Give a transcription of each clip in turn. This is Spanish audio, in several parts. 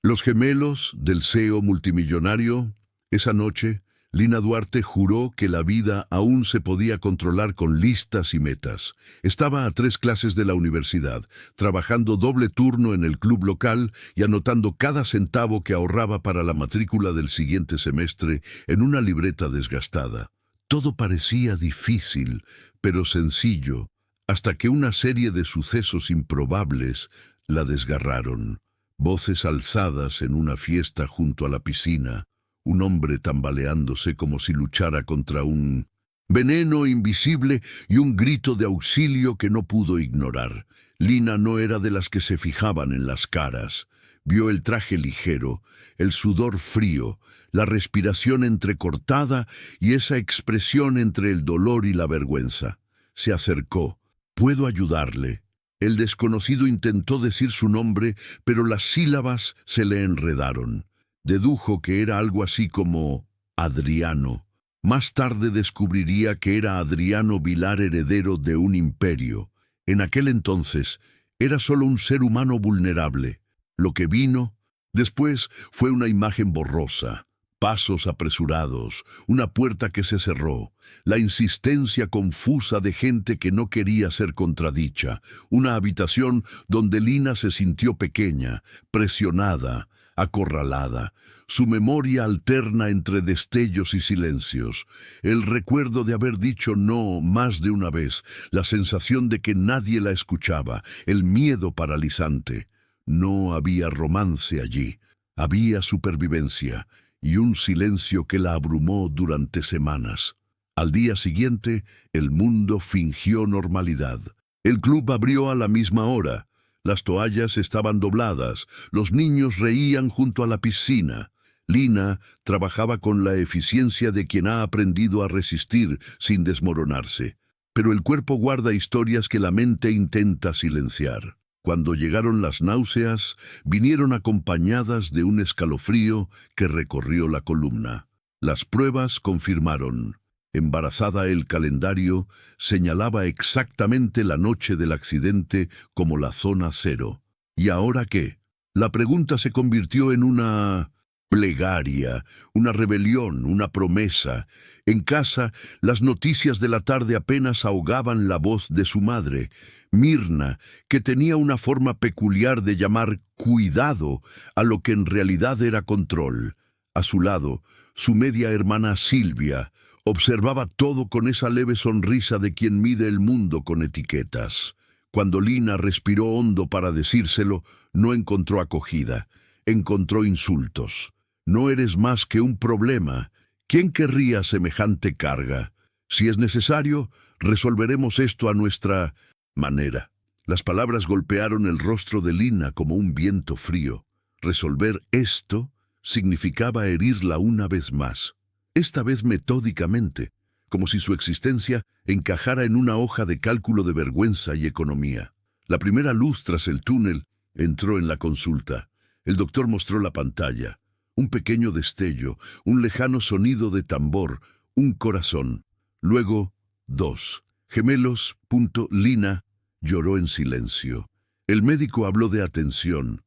Los gemelos del CEO multimillonario. Esa noche, Lina Duarte juró que la vida aún se podía controlar con listas y metas. Estaba a 3 clases de la universidad, trabajando doble turno en el club local y anotando cada centavo que ahorraba para la matrícula del siguiente semestre en una libreta desgastada. Todo parecía difícil, pero sencillo, hasta que una serie de sucesos improbables la desgarraron. Voces alzadas en una fiesta junto a la piscina, un hombre tambaleándose como si luchara contra un veneno invisible y un grito de auxilio que no pudo ignorar. Lina no era de las que se fijaban en las caras. Vio el traje ligero, el sudor frío, la respiración entrecortada y esa expresión entre el dolor y la vergüenza. Se acercó. «¿Puedo ayudarle?». El desconocido intentó decir su nombre, pero las sílabas se le enredaron. Dedujo que era algo así como Adriano. Más tarde descubriría que era Adriano Vilar, heredero de un imperio. En aquel entonces era solo un ser humano vulnerable. Lo que vino después fue una imagen borrosa, pasos apresurados, una puerta que se cerró, la insistencia confusa de gente que no quería ser contradicha, una habitación donde Lina se sintió pequeña, presionada, acorralada, su memoria alterna entre destellos y silencios, el recuerdo de haber dicho no más de una vez, la sensación de que nadie la escuchaba, el miedo paralizante. No había romance allí, había supervivencia y un silencio que la abrumó durante semanas. Al día siguiente, el mundo fingió normalidad. El club abrió a la misma hora. Las toallas estaban dobladas, los niños reían junto a la piscina. Lina trabajaba con la eficiencia de quien ha aprendido a resistir sin desmoronarse. Pero el cuerpo guarda historias que la mente intenta silenciar. Cuando llegaron las náuseas, vinieron acompañadas de un escalofrío que recorrió la columna. Las pruebas confirmaron. Embarazada, el calendario señalaba exactamente la noche del accidente como la zona cero. ¿Y ahora qué? La pregunta se convirtió en una plegaria, una rebelión, una promesa. En casa, las noticias de la tarde apenas ahogaban la voz de su madre, Mirna, que tenía una forma peculiar de llamar cuidado a lo que en realidad era control. A su lado, su media hermana Silvia observaba todo con esa leve sonrisa de quien mide el mundo con etiquetas. Cuando Lina respiró hondo para decírselo, no encontró acogida, encontró insultos. «No eres más que un problema. ¿Quién querría semejante carga? Si es necesario, resolveremos esto a nuestra manera». Las palabras golpearon el rostro de Lina como un viento frío. Resolver esto significaba herirla una vez más. Esta vez metódicamente, como si su existencia encajara en una hoja de cálculo de vergüenza y economía. La primera luz tras el túnel entró en la consulta. El doctor mostró la pantalla. Un pequeño destello, un lejano sonido de tambor, un corazón. Luego, 2 gemelos. Lina lloró en silencio. El médico habló de atención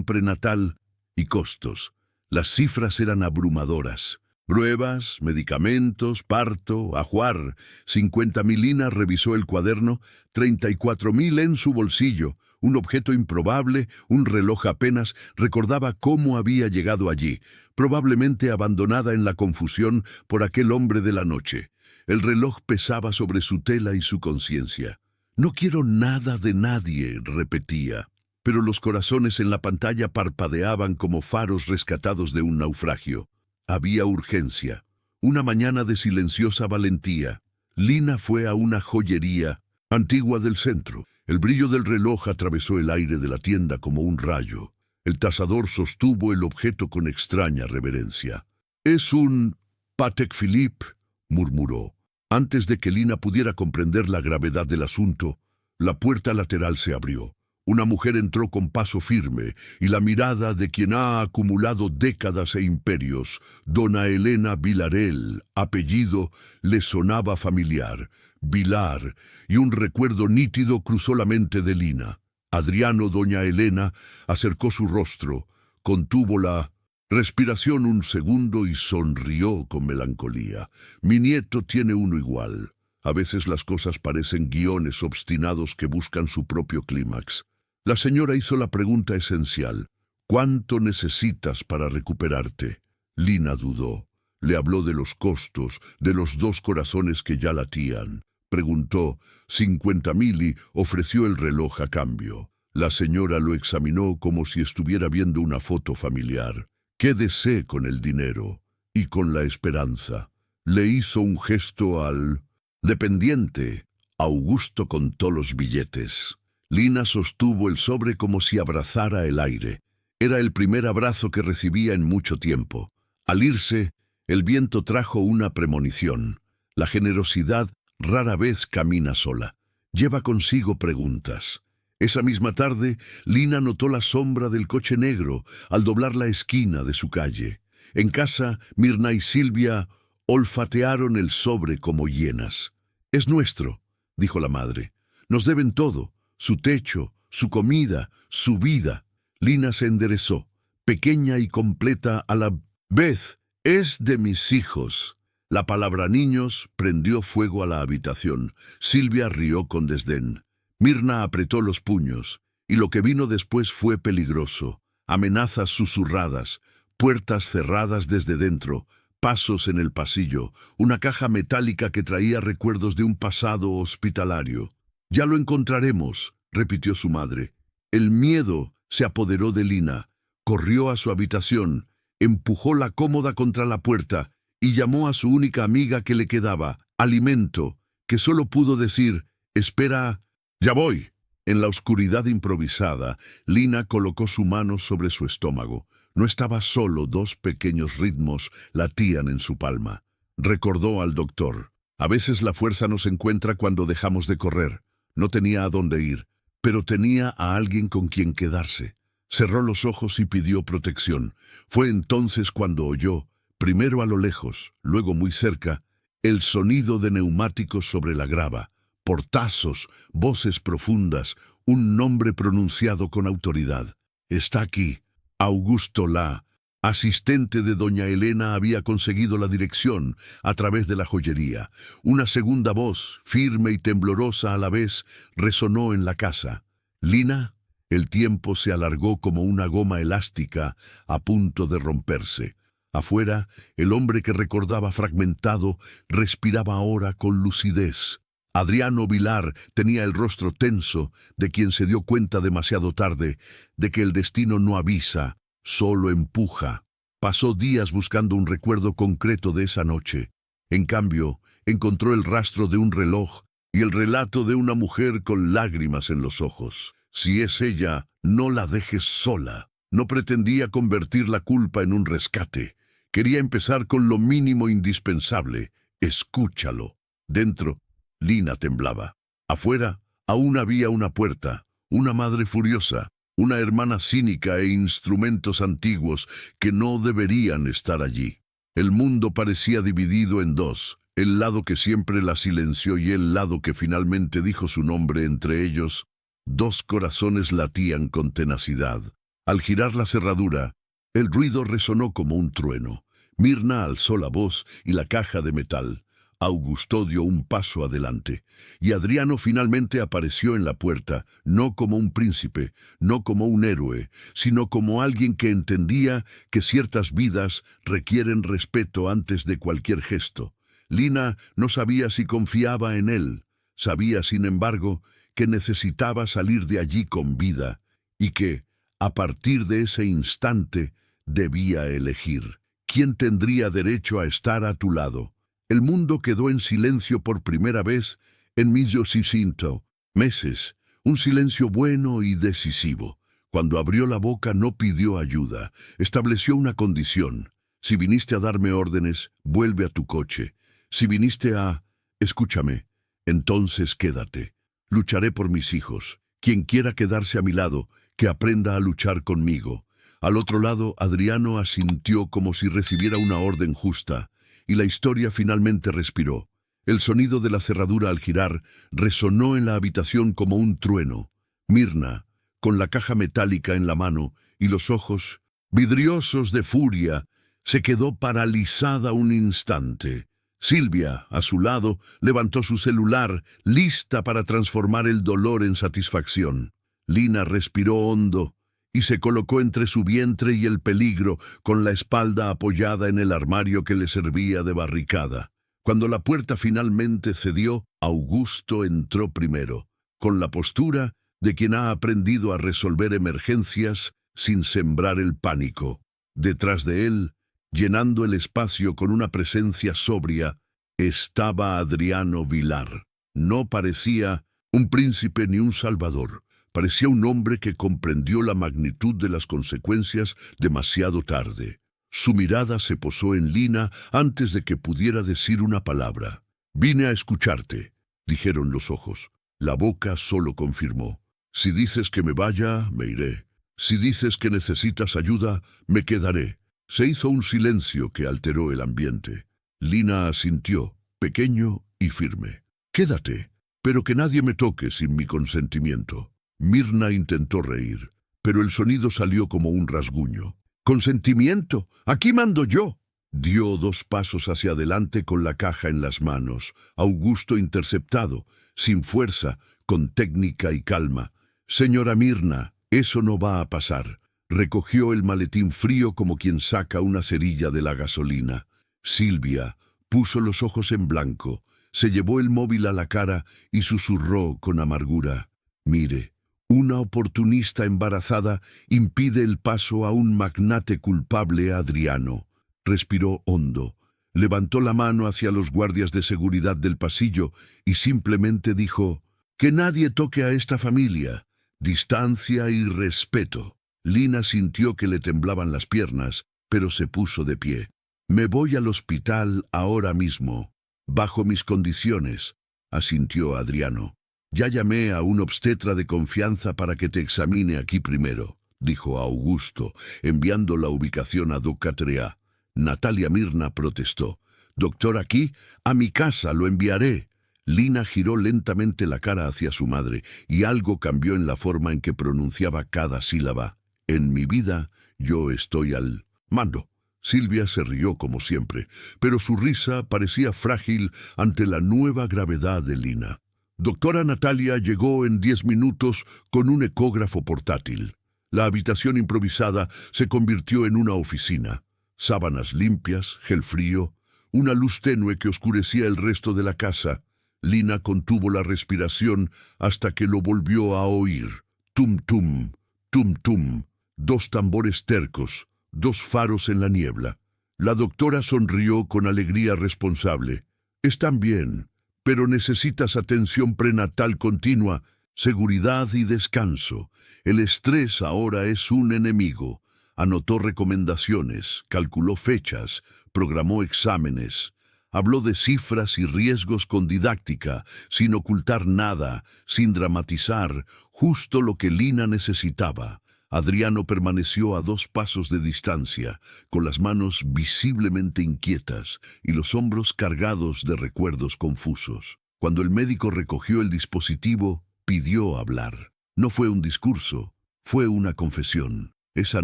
prenatal y costos. Las cifras eran abrumadoras. Pruebas, medicamentos, parto, ajuar. 50.000. Lina revisó el cuaderno, 34.000 en su bolsillo. Un objeto improbable, un reloj apenas, recordaba cómo había llegado allí, probablemente abandonada en la confusión por aquel hombre de la noche. El reloj pesaba sobre su tela y su conciencia. «No quiero nada de nadie», repetía. Pero los corazones en la pantalla parpadeaban como faros rescatados de un naufragio. Había urgencia. Una mañana de silenciosa valentía. Lina fue a una joyería antigua del centro. El brillo del reloj atravesó el aire de la tienda como un rayo. El tasador sostuvo el objeto con extraña reverencia. «Es un Patek Philippe», murmuró. Antes de que Lina pudiera comprender la gravedad del asunto, la puerta lateral se abrió. Una mujer entró con paso firme y la mirada de quien ha acumulado décadas e imperios. Dona Elena Vilarel, apellido, le sonaba familiar. Vilar, y un recuerdo nítido cruzó la mente de Lina. Adriano, doña Elena, acercó su rostro, contuvo la respiración un segundo y sonrió con melancolía. Mi nieto tiene uno igual. A veces las cosas parecen guiones obstinados que buscan su propio clímax. La señora hizo la pregunta esencial. ¿Cuánto necesitas para recuperarte? Lina dudó. Le habló de los costos, de los 2 corazones que ya latían. Preguntó 50.000 y ofreció el reloj a cambio. La señora lo examinó como si estuviera viendo una foto familiar. Quédese con el dinero y con la esperanza. Le hizo un gesto al dependiente. Augusto contó los billetes. Lina sostuvo el sobre como si abrazara el aire. Era el primer abrazo que recibía en mucho tiempo. Al irse, el viento trajo una premonición. La generosidad rara vez camina sola. Lleva consigo preguntas. Esa misma tarde, Lina notó la sombra del coche negro al doblar la esquina de su calle. En casa, Mirna y Silvia olfatearon el sobre como hienas. «Es nuestro», dijo la madre. «Nos deben todo, su techo, su comida, su vida». Lina se enderezó, pequeña y completa a la vez. «Es de mis hijos». La palabra niños prendió fuego a la habitación. Silvia rió con desdén. Mirna apretó los puños, y lo que vino después fue peligroso. Amenazas susurradas, puertas cerradas desde dentro, pasos en el pasillo, una caja metálica que traía recuerdos de un pasado hospitalario. «Ya lo encontraremos», repitió su madre. El miedo se apoderó de Lina. Corrió a su habitación, empujó la cómoda contra la puerta y llamó a su única amiga que le quedaba, Alimento, que solo pudo decir: «Espera, ya voy». En la oscuridad improvisada, Lina colocó su mano sobre su estómago. No estaba solo, 2 pequeños ritmos latían en su palma. Recordó al doctor. A veces la fuerza nos encuentra cuando dejamos de correr. No tenía a dónde ir, pero tenía a alguien con quien quedarse. Cerró los ojos y pidió protección. Fue entonces cuando oyó, primero a lo lejos, luego muy cerca, el sonido de neumáticos sobre la grava, portazos, voces profundas, un nombre pronunciado con autoridad. «Está aquí». Augusto La, asistente de doña Elena, había conseguido la dirección a través de la joyería. Una segunda voz, firme y temblorosa a la vez, resonó en la casa. «Lina». El tiempo se alargó como una goma elástica a punto de romperse. Afuera, el hombre que recordaba fragmentado respiraba ahora con lucidez. Adriano Vilar tenía el rostro tenso, de quien se dio cuenta demasiado tarde de que el destino no avisa, solo empuja. Pasó días buscando un recuerdo concreto de esa noche. En cambio, encontró el rastro de un reloj y el relato de una mujer con lágrimas en los ojos. Si es ella, no la dejes sola. No pretendía convertir la culpa en un rescate. Quería empezar con lo mínimo indispensable. Escúchalo. Dentro, Lina temblaba. Afuera, aún había una puerta, una madre furiosa, una hermana cínica e instrumentos antiguos que no deberían estar allí. El mundo parecía dividido en 2, el lado que siempre la silenció y el lado que finalmente dijo su nombre. Entre ellos, 2 corazones latían con tenacidad. Al girar la cerradura, el ruido resonó como un trueno. Mirna alzó la voz y la caja de metal. Augusto dio un paso adelante, y Adriano finalmente apareció en la puerta, no como un príncipe, no como un héroe, sino como alguien que entendía que ciertas vidas requieren respeto antes de cualquier gesto. Lina no sabía si confiaba en él. Sabía, sin embargo, que necesitaba salir de allí con vida, y que, a partir de ese instante, debía elegir. ¿Quién tendría derecho a estar a tu lado? El mundo quedó en silencio por primera vez en 1800 meses, un silencio bueno y decisivo. Cuando abrió la boca no pidió ayuda, estableció una condición. Si viniste a darme órdenes, vuelve a tu coche. Si viniste a... escúchame, entonces quédate. Lucharé por mis hijos. Quien quiera quedarse a mi lado, que aprenda a luchar conmigo. Al otro lado, Adriano asintió como si recibiera una orden justa, y la historia finalmente respiró. El sonido de la cerradura al girar resonó en la habitación como un trueno. Mirna, con la caja metálica en la mano y los ojos vidriosos de furia, se quedó paralizada un instante. Silvia, a su lado, levantó su celular, lista para transformar el dolor en satisfacción. Lina respiró hondo y se colocó entre su vientre y el peligro, con la espalda apoyada en el armario que le servía de barricada. Cuando la puerta finalmente cedió, Augusto entró primero, con la postura de quien ha aprendido a resolver emergencias sin sembrar el pánico. Detrás de él, llenando el espacio con una presencia sobria, estaba Adriano Vilar. No parecía un príncipe ni un salvador. Parecía un hombre que comprendió la magnitud de las consecuencias demasiado tarde. Su mirada se posó en Lina antes de que pudiera decir una palabra. «Vine a escucharte», dijeron los ojos. La boca solo confirmó. «Si dices que me vaya, me iré. Si dices que necesitas ayuda, me quedaré». Se hizo un silencio que alteró el ambiente. Lina asintió, pequeño y firme. «Quédate, pero que nadie me toque sin mi consentimiento». Mirna intentó reír, pero el sonido salió como un rasguño. «¡Consentimiento! ¡Aquí mando yo!». Dio 2 pasos hacia adelante con la caja en las manos. Augusto interceptado, sin fuerza, con técnica y calma. «Señora Mirna, eso no va a pasar». Recogió el maletín frío como quien saca una cerilla de la gasolina. Silvia puso los ojos en blanco, se llevó el móvil a la cara y susurró con amargura. «Mire, una oportunista embarazada impide el paso a un magnate culpable, Adriano». Respiró hondo, levantó la mano hacia los guardias de seguridad del pasillo y simplemente dijo: «Que nadie toque a esta familia. Distancia y respeto». Lina sintió que le temblaban las piernas, pero se puso de pie. «Me voy al hospital ahora mismo, bajo mis condiciones», asintió Adriano. «Ya llamé a un obstetra de confianza para que te examine aquí primero», dijo Augusto, enviando la ubicación a Docatrea. Natalia Mirna protestó. «Doctor, aquí, a mi casa lo enviaré». Lina giró lentamente la cara hacia su madre y algo cambió en la forma en que pronunciaba cada sílaba. «En mi vida, yo estoy al mando». Silvia se rió como siempre, pero su risa parecía frágil ante la nueva gravedad de Lina. Doctora Natalia llegó en 10 minutos con un ecógrafo portátil. La habitación improvisada se convirtió en una oficina. Sábanas limpias, gel frío, una luz tenue que oscurecía el resto de la casa. Lina contuvo la respiración hasta que lo volvió a oír. Tum tum, tum tum. 2 tambores tercos, 2 faros en la niebla. La doctora sonrió con alegría responsable. «Están bien, pero necesitas atención prenatal continua, seguridad y descanso. El estrés ahora es un enemigo». Anotó recomendaciones, calculó fechas, programó exámenes. Habló de cifras y riesgos con didáctica, sin ocultar nada, sin dramatizar, justo lo que Lina necesitaba. Adriano permaneció a 2 pasos de distancia, con las manos visiblemente inquietas y los hombros cargados de recuerdos confusos. Cuando el médico recogió el dispositivo, pidió hablar. No fue un discurso, fue una confesión. «Esa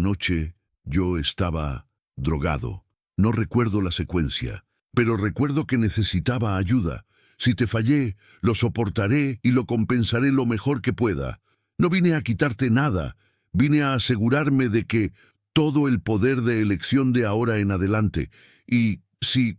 noche yo estaba drogado. No recuerdo la secuencia, pero recuerdo que necesitaba ayuda. Si te fallé, lo soportaré y lo compensaré lo mejor que pueda. No vine a quitarte nada. Vine a asegurarme de que todo el poder de elección de ahora en adelante. Y si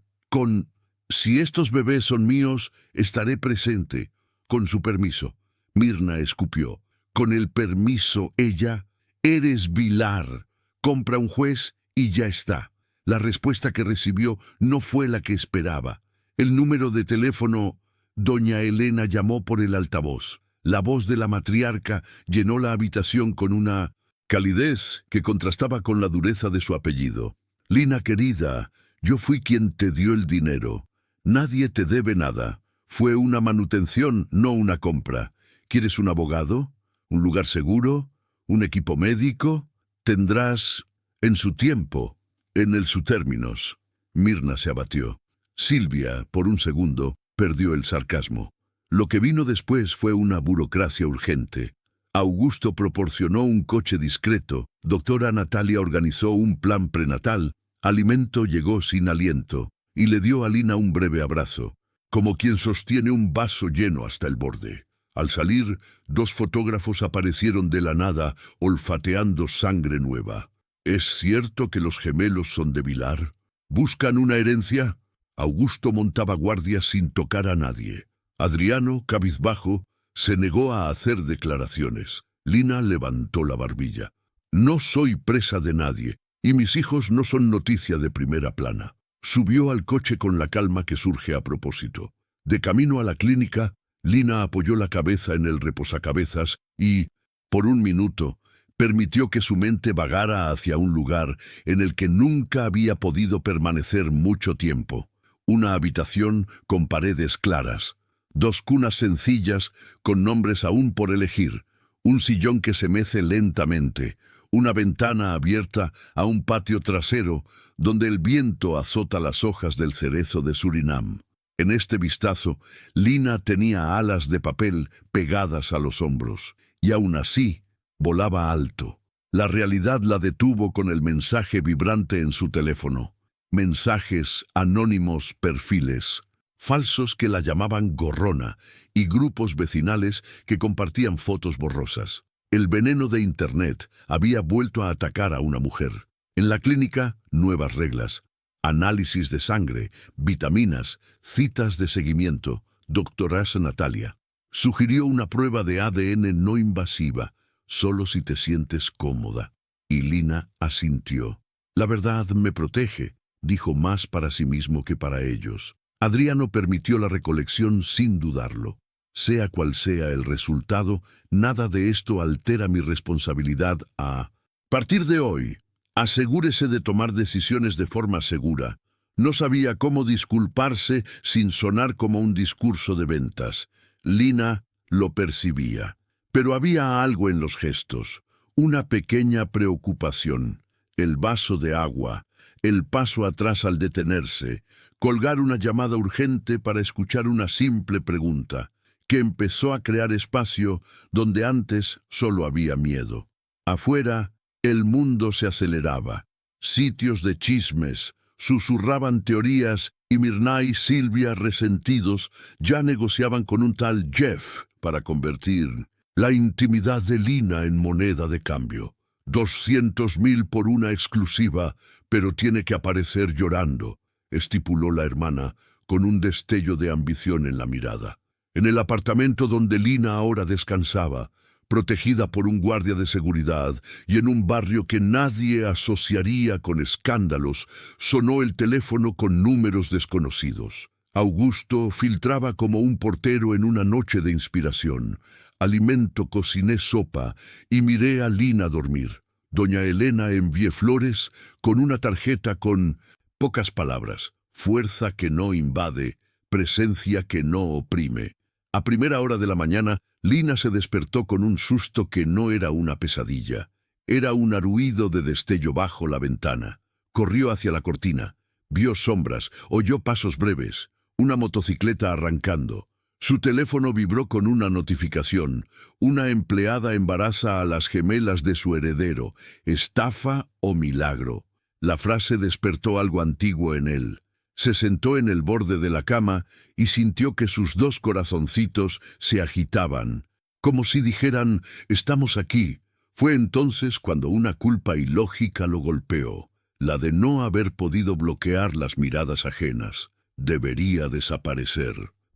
estos bebés son míos, estaré presente. Con su permiso». Mirna escupió. «Con el permiso, ella. Eres Vilar. Compra un juez y ya está». La respuesta que recibió no fue la que esperaba. El número de teléfono. Doña Elena llamó por el altavoz. La voz de la matriarca llenó la habitación con una calidez que contrastaba con la dureza de su apellido. «Lina querida, yo fui quien te dio el dinero. Nadie te debe nada. Fue una manutención, no una compra. ¿Quieres un abogado? ¿Un lugar seguro? ¿Un equipo médico? Tendrás en su tiempo, en sus términos». Mirna se abatió. Silvia, por un segundo, perdió el sarcasmo. Lo que vino después fue una burocracia urgente. Augusto proporcionó un coche discreto, doctora Natalia organizó un plan prenatal, Alimento llegó sin aliento y le dio a Lina un breve abrazo, como quien sostiene un vaso lleno hasta el borde. Al salir, dos fotógrafos aparecieron de la nada, olfateando sangre nueva. ¿Es cierto que los gemelos son de Vilar? ¿Buscan una herencia? Augusto montaba guardia sin tocar a nadie. Adriano, cabizbajo, se negó a hacer declaraciones. Lina levantó la barbilla. No soy presa de nadie, y mis hijos no son noticia de primera plana. Subió al coche con la calma que surge a propósito. De camino a la clínica, Lina apoyó la cabeza en el reposacabezas y, por un minuto, permitió que su mente vagara hacia un lugar en el que nunca había podido permanecer mucho tiempo. Una habitación con paredes claras, dos cunas sencillas con nombres aún por elegir, un sillón que se mece lentamente, una ventana abierta a un patio trasero donde el viento azota las hojas del cerezo de Surinam. En este vistazo, Lina tenía alas de papel pegadas a los hombros, y aún así, volaba alto. La realidad la detuvo con el mensaje vibrante en su teléfono. Mensajes anónimos, perfiles falsos que la llamaban gorrona y grupos vecinales que compartían fotos borrosas. El veneno de Internet había vuelto a atacar a una mujer. En la clínica, nuevas reglas. Análisis de sangre, vitaminas, citas de seguimiento, doctorasa Natalia. Sugirió una prueba de ADN no invasiva, solo si te sientes cómoda. Y Lina asintió. La verdad me protege, dijo más para sí mismo que para ellos. Adriano permitió la recolección sin dudarlo. Sea cual sea el resultado, nada de esto altera mi responsabilidad a partir de hoy. Asegúrese de tomar decisiones de forma segura. No sabía cómo disculparse sin sonar como un discurso de ventas. Lina lo percibía. Pero había algo en los gestos, una pequeña preocupación. El vaso de agua, el paso atrás al detenerse, colgar una llamada urgente para escuchar una simple pregunta, que empezó a crear espacio donde antes solo había miedo. Afuera, el mundo se aceleraba. Sitios de chismes susurraban teorías y Mirna y Silvia, resentidos, ya negociaban con un tal Jeff para convertir la intimidad de Lina en moneda de cambio. 200.000 por una exclusiva, pero tiene que aparecer llorando, estipuló la hermana, con un destello de ambición en la mirada. En el apartamento donde Lina ahora descansaba, protegida por un guardia de seguridad y en un barrio que nadie asociaría con escándalos, sonó el teléfono con números desconocidos. Augusto filtraba como un portero en una noche de inspiración. Alimento, cociné sopa y miré a Lina dormir. Doña Elena envié flores con una tarjeta con pocas palabras. Fuerza que no invade, presencia que no oprime. A primera hora de la mañana, Lina se despertó con un susto que no era una pesadilla. Era un arruido de destello bajo la ventana. Corrió hacia la cortina. Vio sombras, oyó pasos breves. Una motocicleta arrancando. Su teléfono vibró con una notificación. Una empleada embaraza a las gemelas de su heredero. ¿Estafa o milagro? La frase despertó algo antiguo en él. Se sentó en el borde de la cama y sintió que sus dos corazoncitos se agitaban, como si dijeran, estamos aquí. Fue entonces cuando una culpa ilógica lo golpeó, la de no haber podido bloquear las miradas ajenas. Debería desaparecer,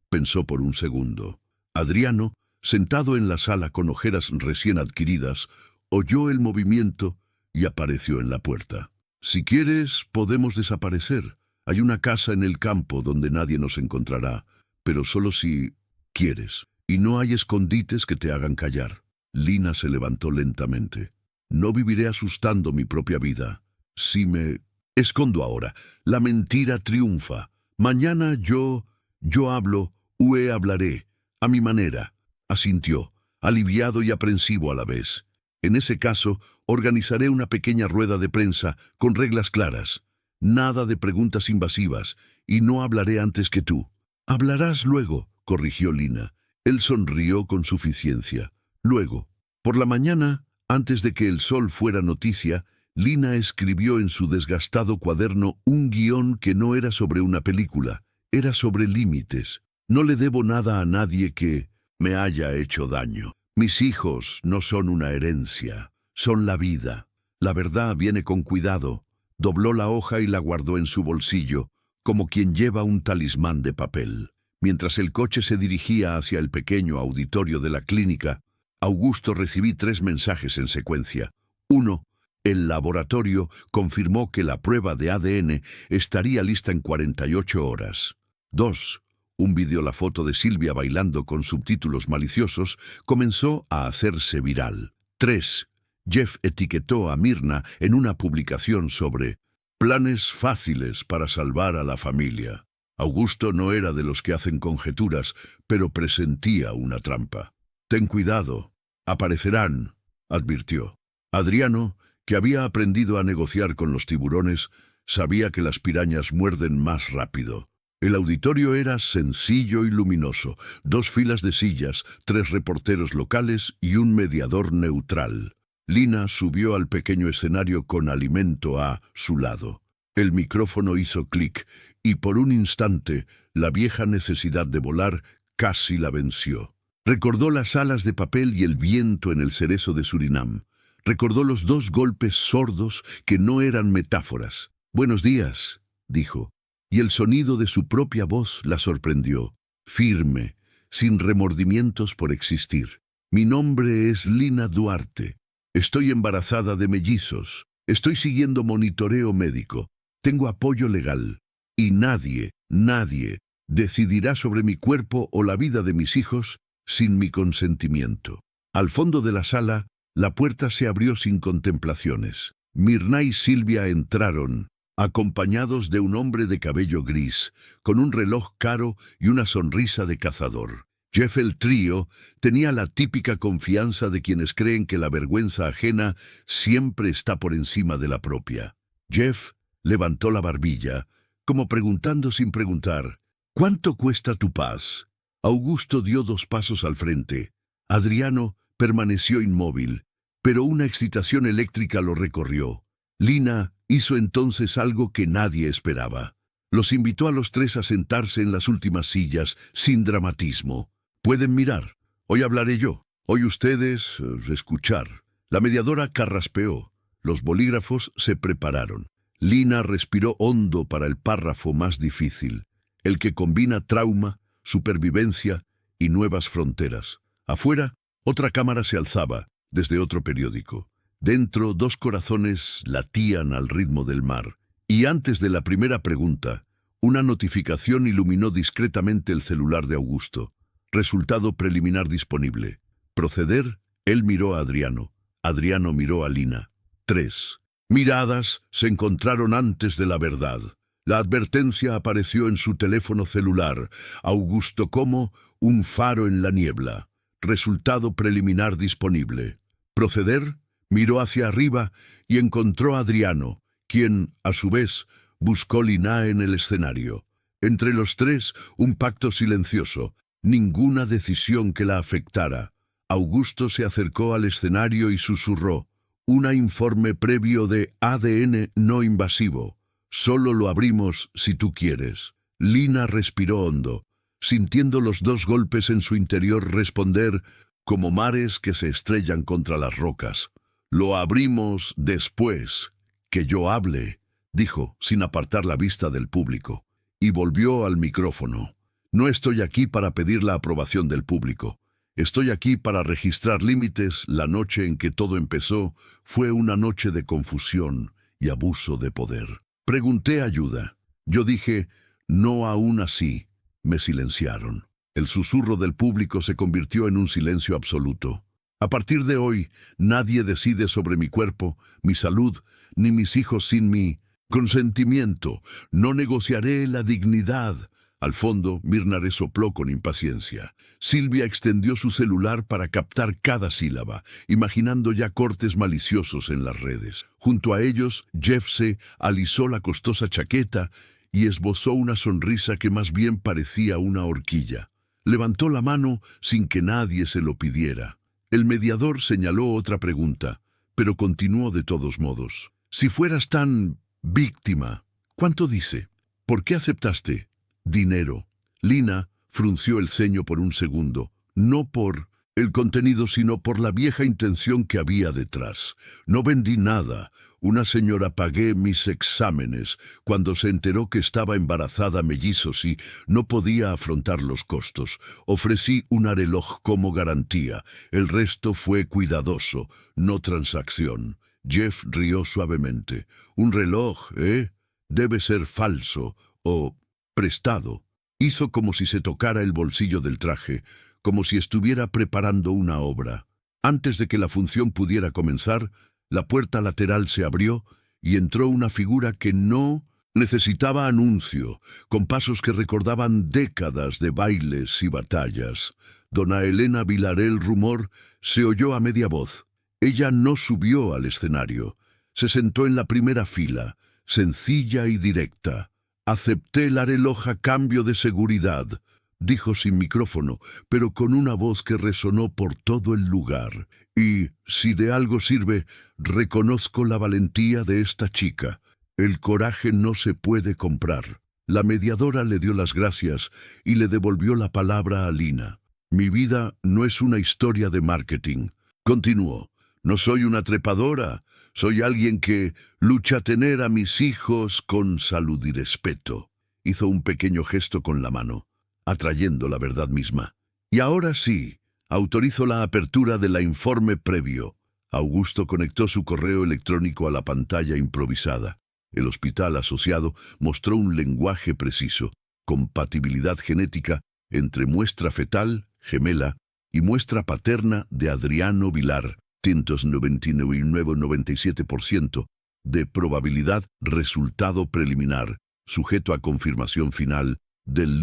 pensó por un segundo. Adriano, sentado en la sala con ojeras recién adquiridas, oyó el movimiento y apareció en la puerta. Si quieres, podemos desaparecer. Hay una casa en el campo donde nadie nos encontrará, pero solo si quieres. Y no hay escondites que te hagan callar. Lina se levantó lentamente. No viviré asustando mi propia vida. Si me escondo ahora, la mentira triunfa. Mañana yo hablo, hablaré, a mi manera. Asintió, aliviado y aprensivo a la vez. En ese caso, organizaré una pequeña rueda de prensa con reglas claras. Nada de preguntas invasivas, y no hablaré antes que tú. Hablarás luego, corrigió Lina. Él sonrió con suficiencia. Luego. Por la mañana, antes de que el sol fuera noticia, Lina escribió en su desgastado cuaderno un guión que no era sobre una película, era sobre límites. No le debo nada a nadie que me haya hecho daño. Mis hijos no son una herencia, son la vida. La verdad viene con cuidado. Dobló la hoja y la guardó en su bolsillo, como quien lleva un talismán de papel. Mientras el coche se dirigía hacia el pequeño auditorio de la clínica, Augusto recibí 3 mensajes en secuencia. 1. El laboratorio confirmó que la prueba de ADN estaría lista en 48 horas. 2. Un vídeo, la foto de Silvia bailando con subtítulos maliciosos, comenzó a hacerse viral. 3. Jeff etiquetó a Mirna en una publicación sobre planes fáciles para salvar a la familia. Augusto no era de los que hacen conjeturas, pero presentía una trampa. «Ten cuidado, aparecerán», advirtió. Adriano, que había aprendido a negociar con los tiburones, sabía que las pirañas muerden más rápido. El auditorio era sencillo y luminoso, 2 filas de sillas, 3 reporteros locales y un mediador neutral. Lina subió al pequeño escenario con Alimento a su lado. El micrófono hizo clic y por un instante la vieja necesidad de volar casi la venció. Recordó las alas de papel y el viento en el cerezo de Surinam. Recordó los 2 golpes sordos que no eran metáforas. «Buenos días», dijo, y el sonido de su propia voz la sorprendió. Firme, sin remordimientos por existir. «Mi nombre es Lina Duarte. Estoy embarazada de mellizos. Estoy siguiendo monitoreo médico. Tengo apoyo legal. Y nadie decidirá sobre mi cuerpo o la vida de mis hijos sin mi consentimiento». Al fondo de la sala, la puerta se abrió sin contemplaciones. Mirna y Silvia entraron, acompañados de un hombre de cabello gris, con un reloj caro y una sonrisa de cazador. Jeff el trío tenía la típica confianza de quienes creen que la vergüenza ajena siempre está por encima de la propia. Jeff levantó la barbilla, como preguntando sin preguntar, «¿Cuánto cuesta tu paz?». Augusto dio 2 pasos al frente. Adriano permaneció inmóvil, pero una excitación eléctrica lo recorrió. Lina hizo entonces algo que nadie esperaba. Los invitó a los 3 a sentarse en las últimas sillas, sin dramatismo. «Pueden mirar. Hoy hablaré yo. Hoy ustedes escuchar». La mediadora carraspeó. Los bolígrafos se prepararon. Lina respiró hondo para el párrafo más difícil, el que combina trauma, supervivencia y nuevas fronteras. Afuera, otra cámara se alzaba, desde otro periódico. Dentro, 2 corazones latían al ritmo del mar. Y antes de la primera pregunta, una notificación iluminó discretamente el celular de Augusto. Resultado preliminar disponible. Proceder, él miró a Adriano. Adriano miró a Lina. 3 miradas se encontraron antes de la verdad. La advertencia apareció en su teléfono celular. Augusto como un faro en la niebla. Resultado preliminar disponible. Proceder, miró hacia arriba y encontró a Adriano, quien, a su vez, buscó Lina en el escenario. Entre los 3, un pacto silencioso. Ninguna decisión que la afectara. Augusto se acercó al escenario y susurró, «Un informe previo de ADN no invasivo. Solo lo abrimos si tú quieres». Lina respiró hondo, sintiendo los 2 golpes en su interior responder como mares que se estrellan contra las rocas. «Lo abrimos después que yo hable», dijo, sin apartar la vista del público, y volvió al micrófono. «No estoy aquí para pedir la aprobación del público. Estoy aquí para registrar límites. La noche en que todo empezó fue una noche de confusión y abuso de poder. Pregunté ayuda. Yo dije, no aún así». Me silenciaron. El susurro del público se convirtió en un silencio absoluto. «A partir de hoy, nadie decide sobre mi cuerpo, mi salud, ni mis hijos sin mi consentimiento. No negociaré la dignidad». Al fondo, Mirna resopló con impaciencia. Silvia extendió su celular para captar cada sílaba, imaginando ya cortes maliciosos en las redes. Junto a ellos, Jeff se alisó la costosa chaqueta y esbozó una sonrisa que más bien parecía una horquilla. Levantó la mano sin que nadie se lo pidiera. El mediador señaló otra pregunta, pero continuó de todos modos. Si fueras tan víctima, ¿cuánto dice? ¿Por qué aceptaste? Dinero. Lina frunció el ceño por un segundo, no por el contenido, sino por la vieja intención que había detrás. No vendí nada. Una señora pagué mis exámenes cuando se enteró que estaba embarazada mellizos y no podía afrontar los costos. Ofrecí un reloj como garantía. El resto fue cuidadoso, no transacción. Jeff rió suavemente. Un reloj, ¿eh? Debe ser falso o prestado. Hizo como si se tocara el bolsillo del traje, como si estuviera preparando una obra. Antes de que la función pudiera comenzar, la puerta lateral se abrió y entró una figura que no necesitaba anuncio, con pasos que recordaban décadas de bailes y batallas. Dona Elena Vilarel Rumor se oyó a media voz. Ella no subió al escenario. Se sentó en la primera fila, sencilla y directa. Acepté el reloj a cambio de seguridad, dijo sin micrófono, pero con una voz que resonó por todo el lugar. Y, si de algo sirve, reconozco la valentía de esta chica. El coraje no se puede comprar. La mediadora le dio las gracias y le devolvió la palabra a Lina. Mi vida no es una historia de marketing. Continuó. No soy una trepadora. Soy alguien que lucha a tener a mis hijos con salud y respeto. Hizo un pequeño gesto con la mano, atrayendo la verdad misma. Y ahora sí, autorizo la apertura del informe previo. Augusto conectó su correo electrónico a la pantalla improvisada. El hospital asociado mostró un lenguaje preciso, compatibilidad genética entre muestra fetal, gemela, y muestra paterna de Adriano Vilar, 99,97% de probabilidad, resultado preliminar, sujeto a confirmación final, del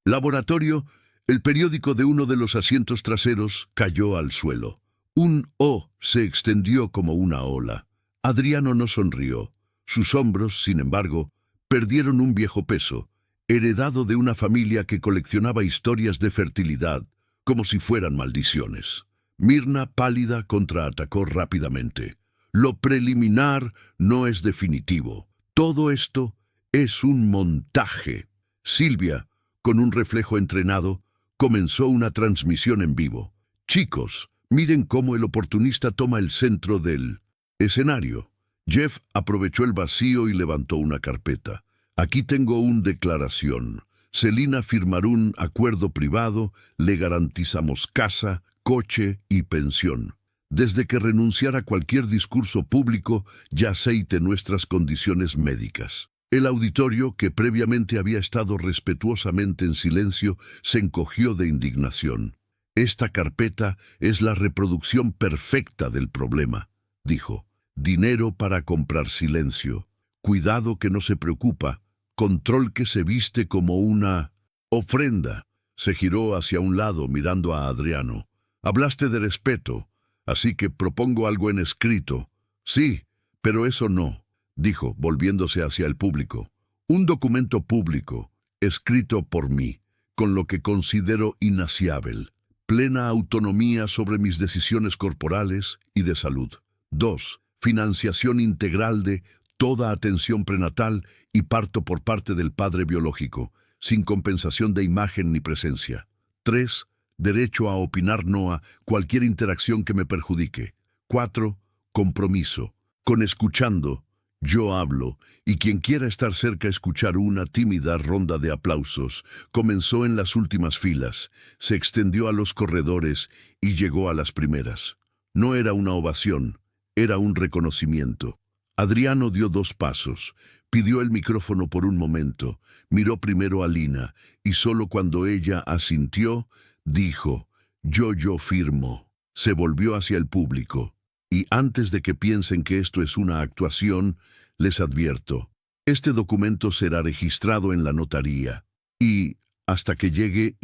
laboratorio. El periódico de uno de los asientos traseros cayó al suelo. Un O se extendió como una ola. Adriano no sonrió. Sus hombros, sin embargo, perdieron un viejo peso, heredado de una familia que coleccionaba historias de fertilidad, como si fueran maldiciones. Mirna, pálida, contraatacó rápidamente. Lo preliminar no es definitivo. Todo esto es un montaje. Silvia, con un reflejo entrenado, comenzó una transmisión en vivo. Chicos, miren cómo el oportunista toma el centro del escenario. Jeff aprovechó el vacío y levantó una carpeta. Aquí tengo una declaración. Celina firmará un acuerdo privado, le garantizamos casa, coche y pensión. Desde que renunciara a cualquier discurso público, ya aceite nuestras condiciones médicas. El auditorio, que previamente había estado respetuosamente en silencio, se encogió de indignación. Esta carpeta es la reproducción perfecta del problema, dijo. Dinero para comprar silencio. Cuidado que no se preocupa. Control que se viste como una ofrenda. Se giró hacia un lado mirando a Adriano. Hablaste de respeto, así que propongo algo en escrito. Sí, pero eso no, dijo, volviéndose hacia el público. Un documento público, escrito por mí, con lo que considero inaciable. Plena autonomía sobre mis decisiones corporales y de salud. 2. Financiación integral de toda atención prenatal y parto por parte del padre biológico, sin compensación de imagen ni presencia. 3. Derecho a opinar no a cualquier interacción que me perjudique. 4. Compromiso. Con escuchando, yo hablo, y quien quiera estar cerca escuchar una tímida ronda de aplausos. Comenzó en las últimas filas, se extendió a los corredores y llegó a las primeras. No era una ovación, era un reconocimiento. Adriano dio 2 pasos, pidió el micrófono por un momento, miró primero a Lina, y solo cuando ella asintió, dijo, yo firmo. Se volvió hacia el público. Y antes de que piensen que esto es una actuación, les advierto, este documento será registrado en la notaría. Y, hasta que llegue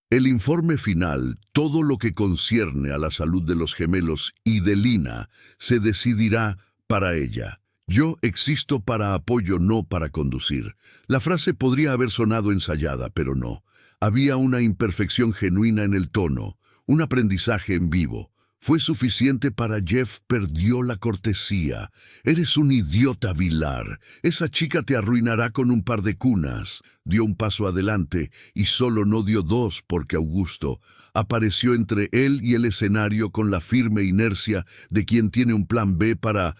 el informe final, todo lo que concierne a la salud de los gemelos y de Lina, se decidirá para ella. Yo existo para apoyo, no para conducir. La frase podría haber sonado ensayada, pero no. Había una imperfección genuina en el tono, un aprendizaje en vivo. Fue suficiente para Jeff, perdió la cortesía. Eres un idiota, Vilar. Esa chica te arruinará con un par de cunas. Dio un paso adelante y solo no dio dos porque Augusto apareció entre él y el escenario con la firme inercia de quien tiene un plan B para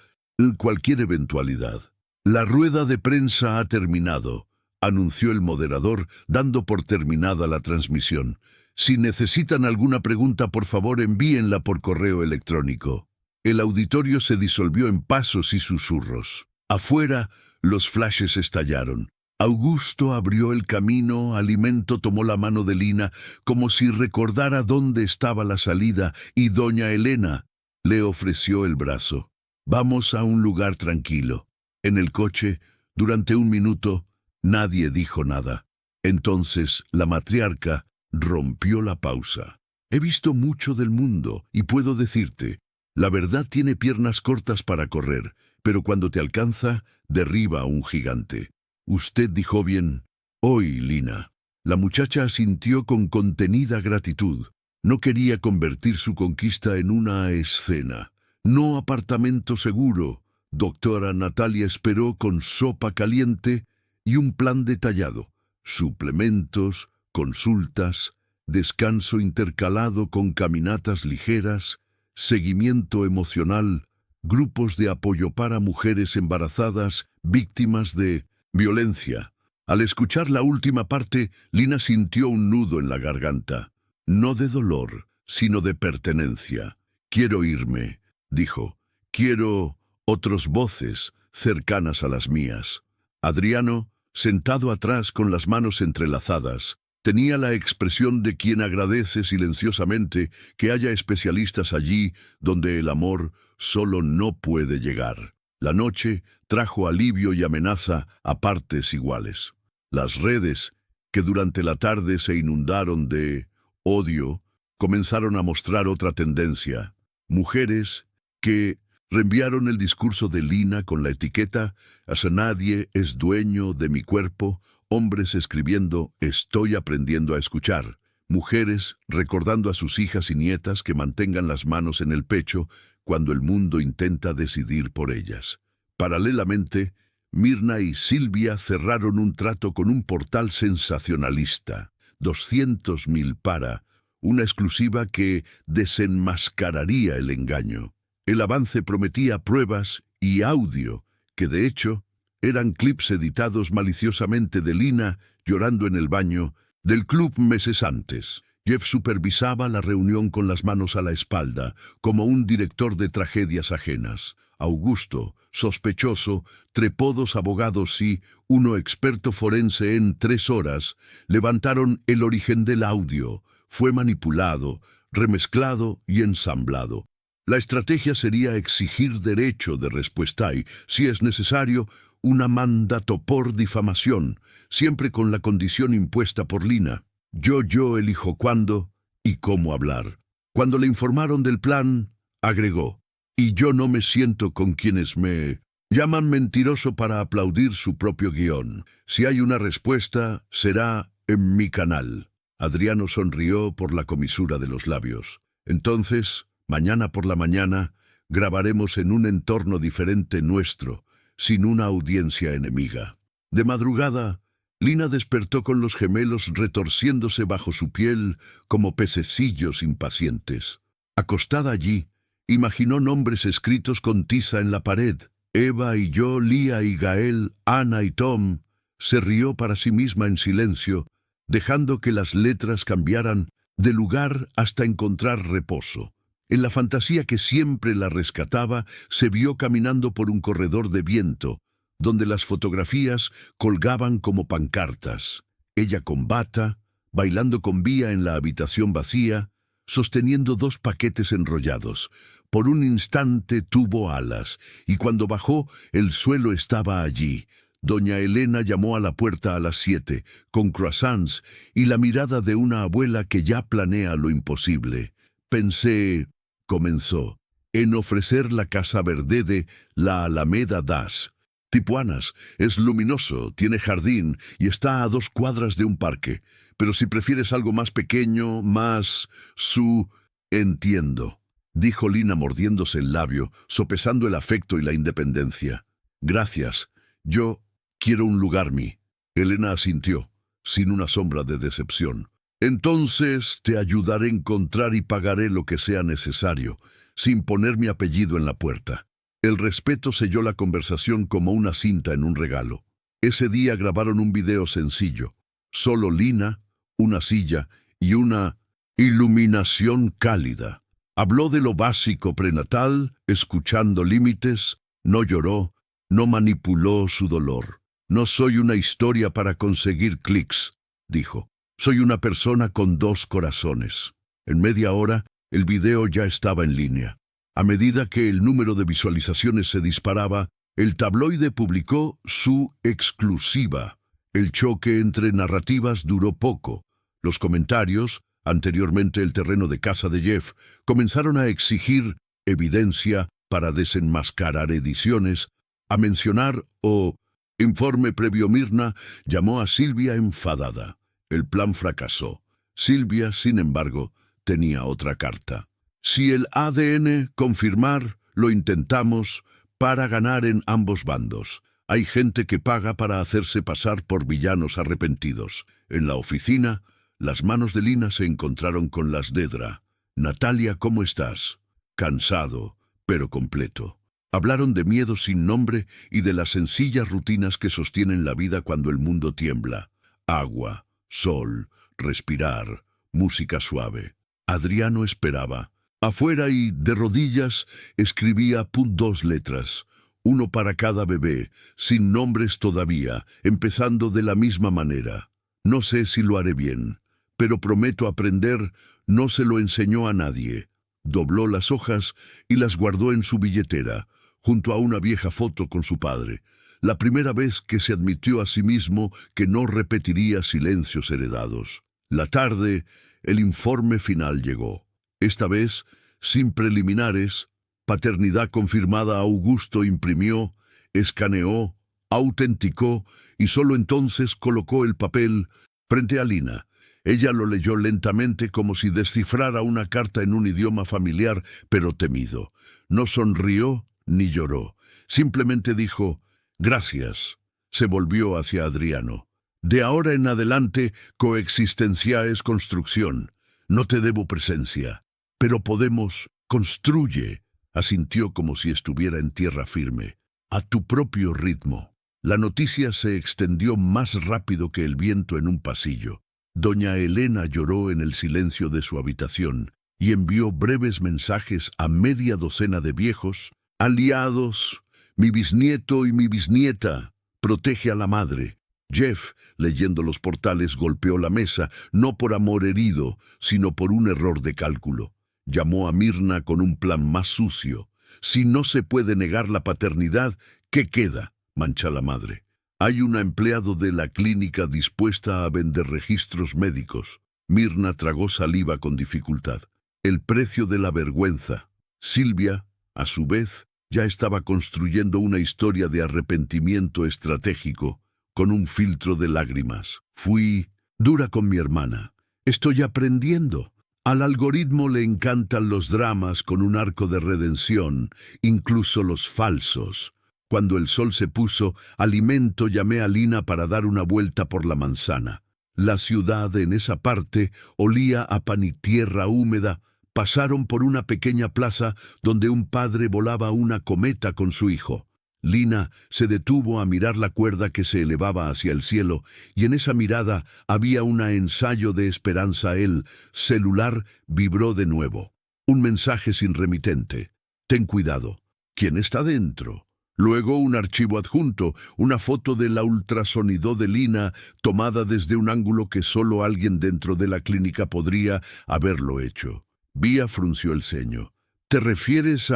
cualquier eventualidad. La rueda de prensa ha terminado, anunció el moderador, dando por terminada la transmisión. Si necesitan alguna pregunta, por favor envíenla por correo electrónico. El auditorio se disolvió en pasos y susurros. Afuera, los flashes estallaron. Augusto abrió el camino, Alimento tomó la mano de Lina como si recordara dónde estaba la salida y doña Elena le ofreció el brazo. Vamos a un lugar tranquilo. En el coche, durante un minuto, nadie dijo nada. Entonces, la matriarca rompió la pausa. He visto mucho del mundo y puedo decirte, la verdad tiene piernas cortas para correr, pero cuando te alcanza, derriba a un gigante. Usted dijo bien, hoy, Lina. La muchacha asintió con contenida gratitud. No quería convertir su conquista en una escena. No apartamento seguro. Doctora Natalia esperó con sopa caliente y un plan detallado. Suplementos, consultas, descanso intercalado con caminatas ligeras, seguimiento emocional, grupos de apoyo para mujeres embarazadas, víctimas de violencia. Al escuchar la última parte, Lina sintió un nudo en la garganta. No de dolor, sino de pertenencia. Quiero irme, dijo. Quiero otras voces cercanas a las mías. Adriano, sentado atrás con las manos entrelazadas, tenía la expresión de quien agradece silenciosamente que haya especialistas allí donde el amor solo no puede llegar. La noche trajo alivio y amenaza a partes iguales. Las redes, que durante la tarde se inundaron de odio, comenzaron a mostrar otra tendencia. Mujeres que reenviaron el discurso de Lina con la etiqueta «Hasta nadie es dueño de mi cuerpo», hombres escribiendo «Estoy aprendiendo a escuchar», mujeres recordando a sus hijas y nietas que mantengan las manos en el pecho cuando el mundo intenta decidir por ellas. Paralelamente, Mirna y Silvia cerraron un trato con un portal sensacionalista, 200.000 para, una exclusiva que desenmascararía el engaño. El avance prometía pruebas y audio, que de hecho eran clips editados maliciosamente de Lina llorando en el baño del club meses antes. Jeff supervisaba la reunión con las manos a la espalda, como un director de tragedias ajenas. Augusto, sospechoso, trepó dos abogados y uno experto forense en 3 horas, levantaron el origen del audio. Fue manipulado, remezclado y ensamblado. La estrategia sería exigir derecho de respuesta y, si es necesario, una mandato por difamación, siempre con la condición impuesta por Lina. Yo elijo cuándo y cómo hablar. Cuando le informaron del plan, agregó, y yo no me siento con quienes me llaman mentiroso para aplaudir su propio guión. Si hay una respuesta, será en mi canal. Adriano sonrió por la comisura de los labios. Entonces, mañana por la mañana, grabaremos en un entorno diferente nuestro, sin una audiencia enemiga. De madrugada, Lina despertó con los gemelos retorciéndose bajo su piel como pececillos impacientes. Acostada allí, imaginó nombres escritos con tiza en la pared. Eva y yo, Lía y Gael, Ana y Tom. Se rió para sí misma en silencio, dejando que las letras cambiaran de lugar hasta encontrar reposo. En la fantasía que siempre la rescataba, se vio caminando por un corredor de viento, donde las fotografías colgaban como pancartas. Ella con bata, bailando con Vía en la habitación vacía, sosteniendo 2 paquetes enrollados. Por un instante tuvo alas, y cuando bajó, el suelo estaba allí. Doña Elena llamó a la puerta a las 7, con croissants y la mirada de una abuela que ya planea lo imposible. Pensé, comenzó, en ofrecer la Casa Verde de la Alameda Das. Tipuanas, es luminoso, tiene jardín y está a 2 cuadras de un parque. pero si prefieres algo más pequeño, más entiendo, dijo Lina mordiéndose el labio, sopesando el afecto y la independencia. Gracias. Yo quiero un lugar mí. Elena asintió, sin una sombra de decepción. Entonces te ayudaré a encontrar y pagaré lo que sea necesario, sin poner mi apellido en la puerta. El respeto selló la conversación como una cinta en un regalo. Ese día grabaron un video sencillo. Solo Lina, una silla y una iluminación cálida. Habló de lo básico prenatal, escuchando límites, no lloró, no manipuló su dolor. No soy una historia para conseguir clics, dijo. Soy una persona con 2 corazones. En media hora, el video ya estaba en línea. A medida que el número de visualizaciones se disparaba, el tabloide publicó su exclusiva. El choque entre narrativas duró poco. Los comentarios, anteriormente el terreno de caza de Jeff, comenzaron a exigir evidencia para desenmascarar ediciones, a mencionar informe previo. Mirna llamó a Silvia enfadada. El plan fracasó. Silvia, sin embargo, tenía otra carta. Si el ADN confirmar, lo intentamos para ganar en ambos bandos. Hay gente que paga para hacerse pasar por villanos arrepentidos. En la oficina, las manos de Lina se encontraron con las de Edra. Natalia, ¿cómo estás? Cansado, pero completo. Hablaron de miedo sin nombre y de las sencillas rutinas que sostienen la vida cuando el mundo tiembla. Agua, sol, respirar, música suave. Adriano esperaba. Afuera y, de rodillas, escribía 2 letras, uno para cada bebé, sin nombres todavía, empezando de la misma manera. No sé si lo haré bien, pero prometo aprender. No se lo enseñó a nadie. Dobló las hojas y las guardó en su billetera, junto a una vieja foto con su padre. La primera vez que se admitió a sí mismo que no repetiría silencios heredados. La tarde, el informe final llegó. Esta vez, sin preliminares, paternidad confirmada. Augusto imprimió, escaneó, autenticó y solo entonces colocó el papel frente a Lina. Ella lo leyó lentamente como si descifrara una carta en un idioma familiar, pero temido. No sonrió ni lloró. Simplemente dijo, «Gracias». Se volvió hacia Adriano. «De ahora en adelante, coexistencia es construcción. No te debo presencia. Pero podemos, construye», asintió como si estuviera en tierra firme. «A tu propio ritmo». La noticia se extendió más rápido que el viento en un pasillo. Doña Elena lloró en el silencio de su habitación y envió breves mensajes a media docena de viejos, aliados, mi bisnieto y mi bisnieta, protege a la madre. Jeff, leyendo los portales, golpeó la mesa, no por amor herido, sino por un error de cálculo. Llamó a Mirna con un plan más sucio. Si no se puede negar la paternidad, ¿qué queda?, mancha la madre. Hay una empleado de la clínica dispuesta a vender registros médicos. Mirna tragó saliva con dificultad. El precio de la vergüenza. Silvia, a su vez, ya estaba construyendo una historia de arrepentimiento estratégico, con un filtro de lágrimas. Fui dura con mi hermana. Estoy aprendiendo. Al algoritmo le encantan los dramas con un arco de redención, incluso los falsos. Cuando el sol se puso, alimento llamé a Lina para dar una vuelta por la manzana. La ciudad en esa parte olía a pan y tierra húmeda. Pasaron por una pequeña plaza donde un padre volaba una cometa con su hijo. Lina se detuvo a mirar la cuerda que se elevaba hacia el cielo, y en esa mirada había un ensayo de esperanza. El celular vibró de nuevo. Un mensaje sin remitente. «Ten cuidado. ¿Quién está dentro?». Luego un archivo adjunto, una foto de la ultrasonido de Lina tomada desde un ángulo que solo alguien dentro de la clínica podría haberlo hecho. Vía frunció el ceño. ¿Te refieres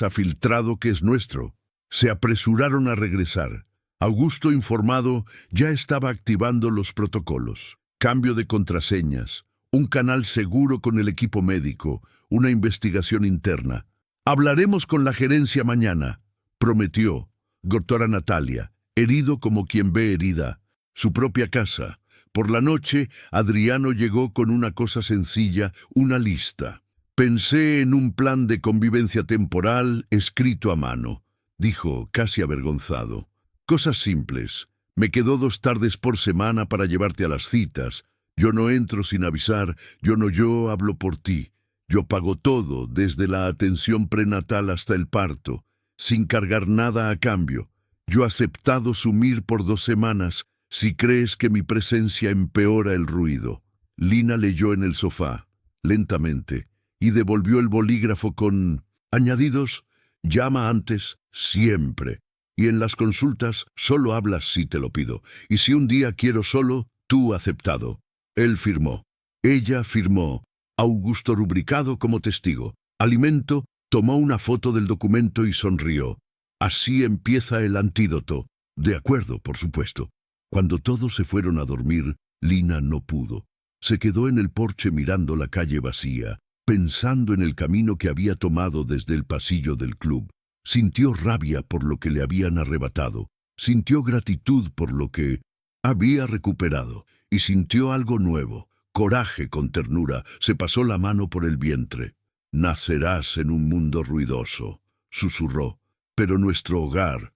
a filtrado que es nuestro?» Se apresuraron a regresar. Augusto, informado, ya estaba activando los protocolos. Cambio de contraseñas, un canal seguro con el equipo médico, una investigación interna. «Hablaremos con la gerencia mañana», prometió. Doctora Natalia, herido como quien ve herida. Su propia casa. Por la noche, Adriano llegó con una cosa sencilla, una lista. Pensé en un plan de convivencia temporal escrito a mano, dijo, casi avergonzado. Cosas simples. Me quedo 2 tardes por semana para llevarte a las citas. Yo no entro sin avisar, yo hablo por ti. Yo pago todo, desde la atención prenatal hasta el parto, sin cargar nada a cambio. Yo he aceptado sumir por 2 semanas, si crees que mi presencia empeora el ruido. Lina leyó en el sofá, lentamente, y devolvió el bolígrafo con añadidos. Llama antes, siempre. Y en las consultas solo hablas si te lo pido. Y si un día quiero solo, tú aceptado. Él firmó. Ella firmó. Augusto rubricado como testigo. Alimento tomó una foto del documento y sonrió. Así empieza el antídoto. De acuerdo, por supuesto. Cuando todos se fueron a dormir, Lina no pudo. Se quedó en el porche mirando la calle vacía, pensando en el camino que había tomado desde el pasillo del club. Sintió rabia por lo que le habían arrebatado, sintió gratitud por lo que había recuperado, y sintió algo nuevo, coraje con ternura. Se pasó la mano por el vientre. Nacerás en un mundo ruidoso, susurró, pero nuestro hogar,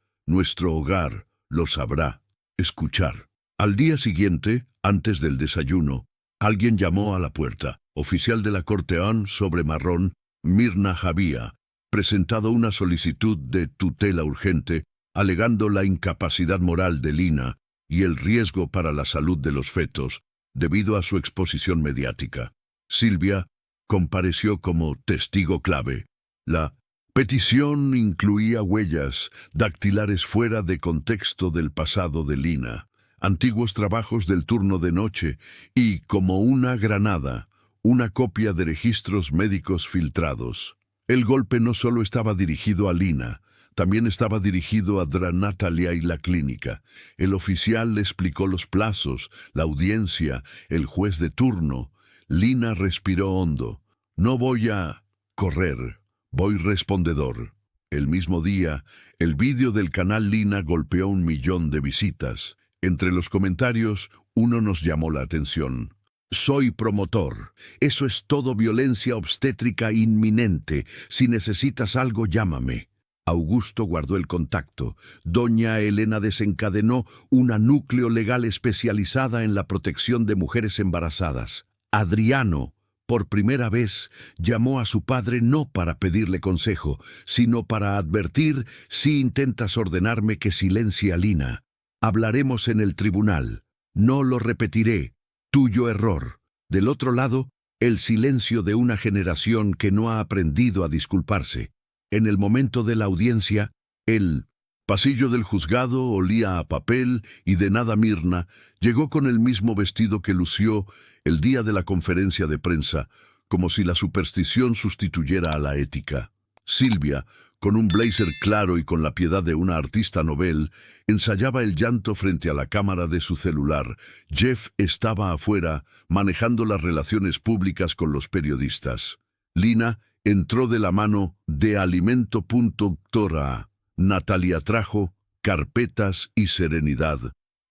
lo sabrá escuchar. Al día siguiente, antes del desayuno, alguien llamó a la puerta. Oficial de la Corte ON sobre Marrón, Mirna había presentado una solicitud de tutela urgente, alegando la incapacidad moral de Lina y el riesgo para la salud de los fetos, debido a su exposición mediática. Silvia compareció como testigo clave. La petición incluía huellas dactilares fuera de contexto del pasado de Lina, antiguos trabajos del turno de noche y, como una granada, una copia de registros médicos filtrados. El golpe no solo estaba dirigido a Lina, también estaba dirigido a Natalia y la clínica. El oficial le explicó los plazos, la audiencia, el juez de turno. Lina respiró hondo. No voy a correr, voy respondedor. El mismo día, el vídeo del canal Lina golpeó 1 millón de visitas. Entre los comentarios, uno nos llamó la atención. Soy promotor. Eso es todo, violencia obstétrica inminente. Si necesitas algo, llámame. Augusto guardó el contacto. Doña Elena desencadenó una núcleo legal especializada en la protección de mujeres embarazadas. Adriano, por primera vez, llamó a su padre no para pedirle consejo, sino para advertir: si intentas ordenarme que silencie a Lina, hablaremos en el tribunal. No lo repetiré. Tuyo error. Del otro lado, el silencio de una generación que no ha aprendido a disculparse. En el momento de la audiencia, el pasillo del juzgado olía a papel y de nada. Mirna llegó con el mismo vestido que lució el día de la conferencia de prensa, como si la superstición sustituyera a la ética. Silvia, con un blazer claro y con la piedad de una artista novel, ensayaba el llanto frente a la cámara de su celular. Jeff estaba afuera, manejando las relaciones públicas con los periodistas. Lina entró de la mano de Alimento. Doctora. Natalia trajo carpetas y serenidad.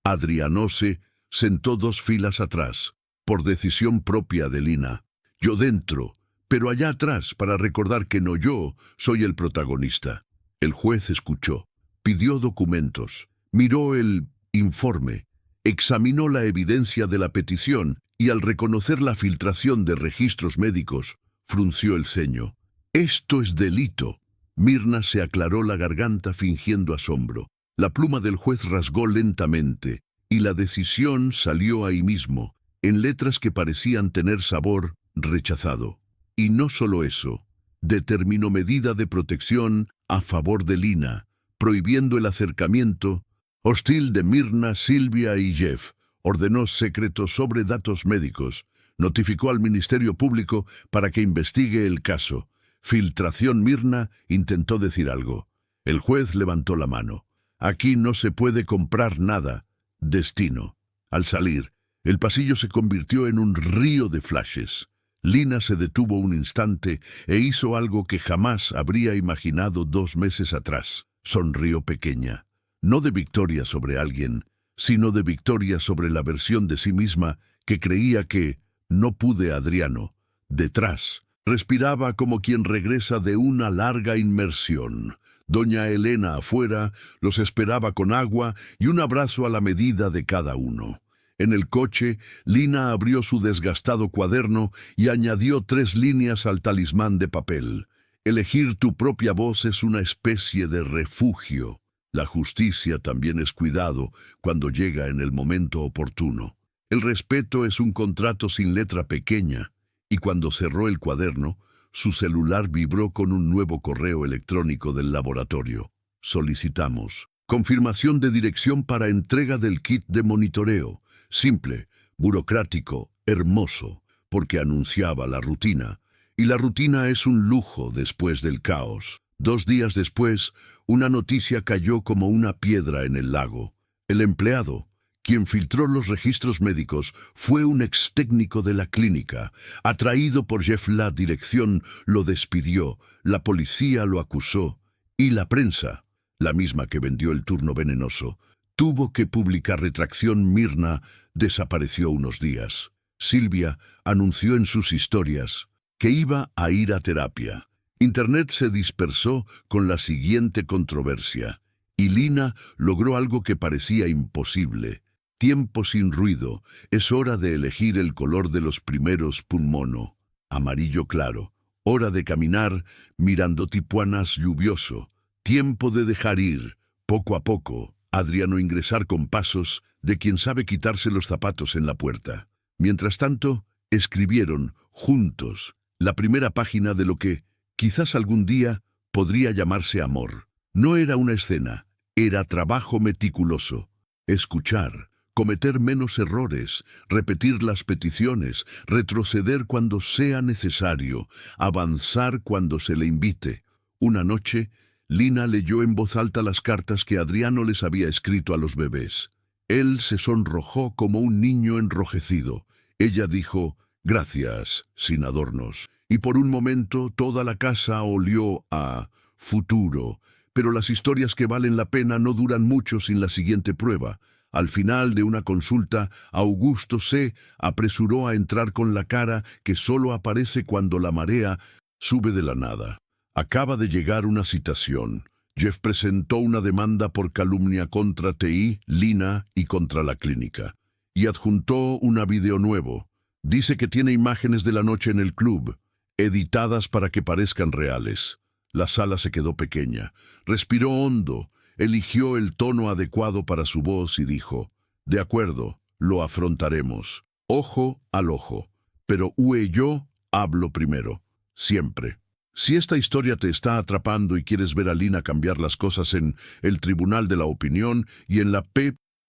Adriano se sentó 2 filas atrás, por decisión propia de Lina. Yo dentro, pero allá atrás, para recordar que no yo soy el protagonista. El juez escuchó, pidió documentos, miró el informe, examinó la evidencia de la petición y, al reconocer la filtración de registros médicos, frunció el ceño. Esto es delito. Mirna se aclaró la garganta fingiendo asombro. La pluma del juez rasgó lentamente y la decisión salió ahí mismo, en letras que parecían tener sabor rechazado. Y no solo eso, determinó medida de protección a favor de Lina, prohibiendo el acercamiento hostil de Mirna, Silvia y Jeff. Ordenó secretos sobre datos médicos. Notificó al Ministerio Público para que investigue el caso. Filtración. Mirna intentó decir algo. El juez levantó la mano. Aquí no se puede comprar nada. Destino. Al salir, el pasillo se convirtió en un río de flashes. Lina se detuvo un instante e hizo algo que jamás habría imaginado 2 meses atrás. Sonrió pequeña, no de victoria sobre alguien, sino de victoria sobre la versión de sí misma que creía que no pude. Adriano, detrás, respiraba como quien regresa de una larga inmersión. Doña Elena afuera los esperaba con agua y un abrazo a la medida de cada uno. En el coche, Lina abrió su desgastado cuaderno y añadió 3 líneas al talismán de papel. Elegir tu propia voz es una especie de refugio. La justicia también es cuidado cuando llega en el momento oportuno. El respeto es un contrato sin letra pequeña. Y cuando cerró el cuaderno, su celular vibró con un nuevo correo electrónico del laboratorio. Solicitamos confirmación de dirección para entrega del kit de monitoreo. Simple, burocrático, hermoso, porque anunciaba la rutina. Y la rutina es un lujo después del caos. 2 días después, una noticia cayó como una piedra en el lago. El empleado, quien filtró los registros médicos, fue un ex técnico de la clínica. Atraído por Jeff, la dirección lo despidió, la policía lo acusó y la prensa, la misma que vendió el turno venenoso, tuvo que publicar retracción. Mirna desapareció unos días. Silvia anunció en sus historias que iba a ir a terapia. Internet se dispersó con la siguiente controversia, y Lina logró algo que parecía imposible. Tiempo sin ruido. Es hora de elegir el color de los primeros mono. Amarillo claro. Hora de caminar mirando Tipuanas lluvioso. Tiempo de dejar ir, poco a poco. Adriano ingresar con pasos de quien sabe quitarse los zapatos en la puerta. Mientras tanto, escribieron, juntos, la primera página de lo que, quizás algún día, podría llamarse amor. No era una escena, era trabajo meticuloso. Escuchar, cometer menos errores, repetir las peticiones, retroceder cuando sea necesario, avanzar cuando se le invite. Una noche, Lina leyó en voz alta las cartas que Adriano les había escrito a los bebés. Él se sonrojó como un niño enrojecido. Ella dijo, gracias, sin adornos. Y por un momento toda la casa olió a futuro. Pero las historias que valen la pena no duran mucho sin la siguiente prueba. Al final de una consulta, Augusto se apresuró a entrar con la cara que solo aparece cuando la marea sube de la nada. Acaba de llegar una citación. Jeff presentó una demanda por calumnia contra TI, Lina y contra la clínica. Y adjuntó un video nuevo. Dice que tiene imágenes de la noche en el club, editadas para que parezcan reales. La sala se quedó pequeña. Respiró hondo, eligió el tono adecuado para su voz y dijo, de acuerdo, lo afrontaremos, ojo al ojo. Pero yo hablo primero, siempre. Si esta historia te está atrapando y quieres ver a Lina cambiar las cosas en el Tribunal de la Opinión y en la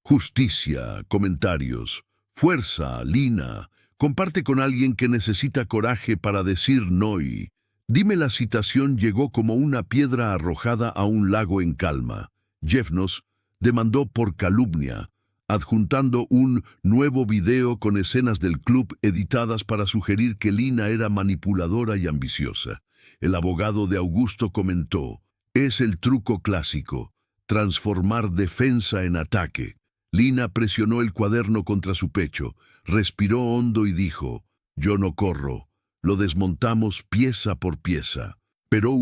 justicia, comentarios. Fuerza, Lina. Comparte con alguien que necesita coraje para decir no y... Dime. La citación llegó como una piedra arrojada a un lago en calma. Jeff nos demandó por calumnia, adjuntando un nuevo video con escenas del club editadas para sugerir que Lina era manipuladora y ambiciosa. El abogado de Augusto comentó, es el truco clásico, transformar defensa en ataque. Lina presionó el cuaderno contra su pecho, respiró hondo y dijo, yo no corro, lo desmontamos pieza por pieza. Pero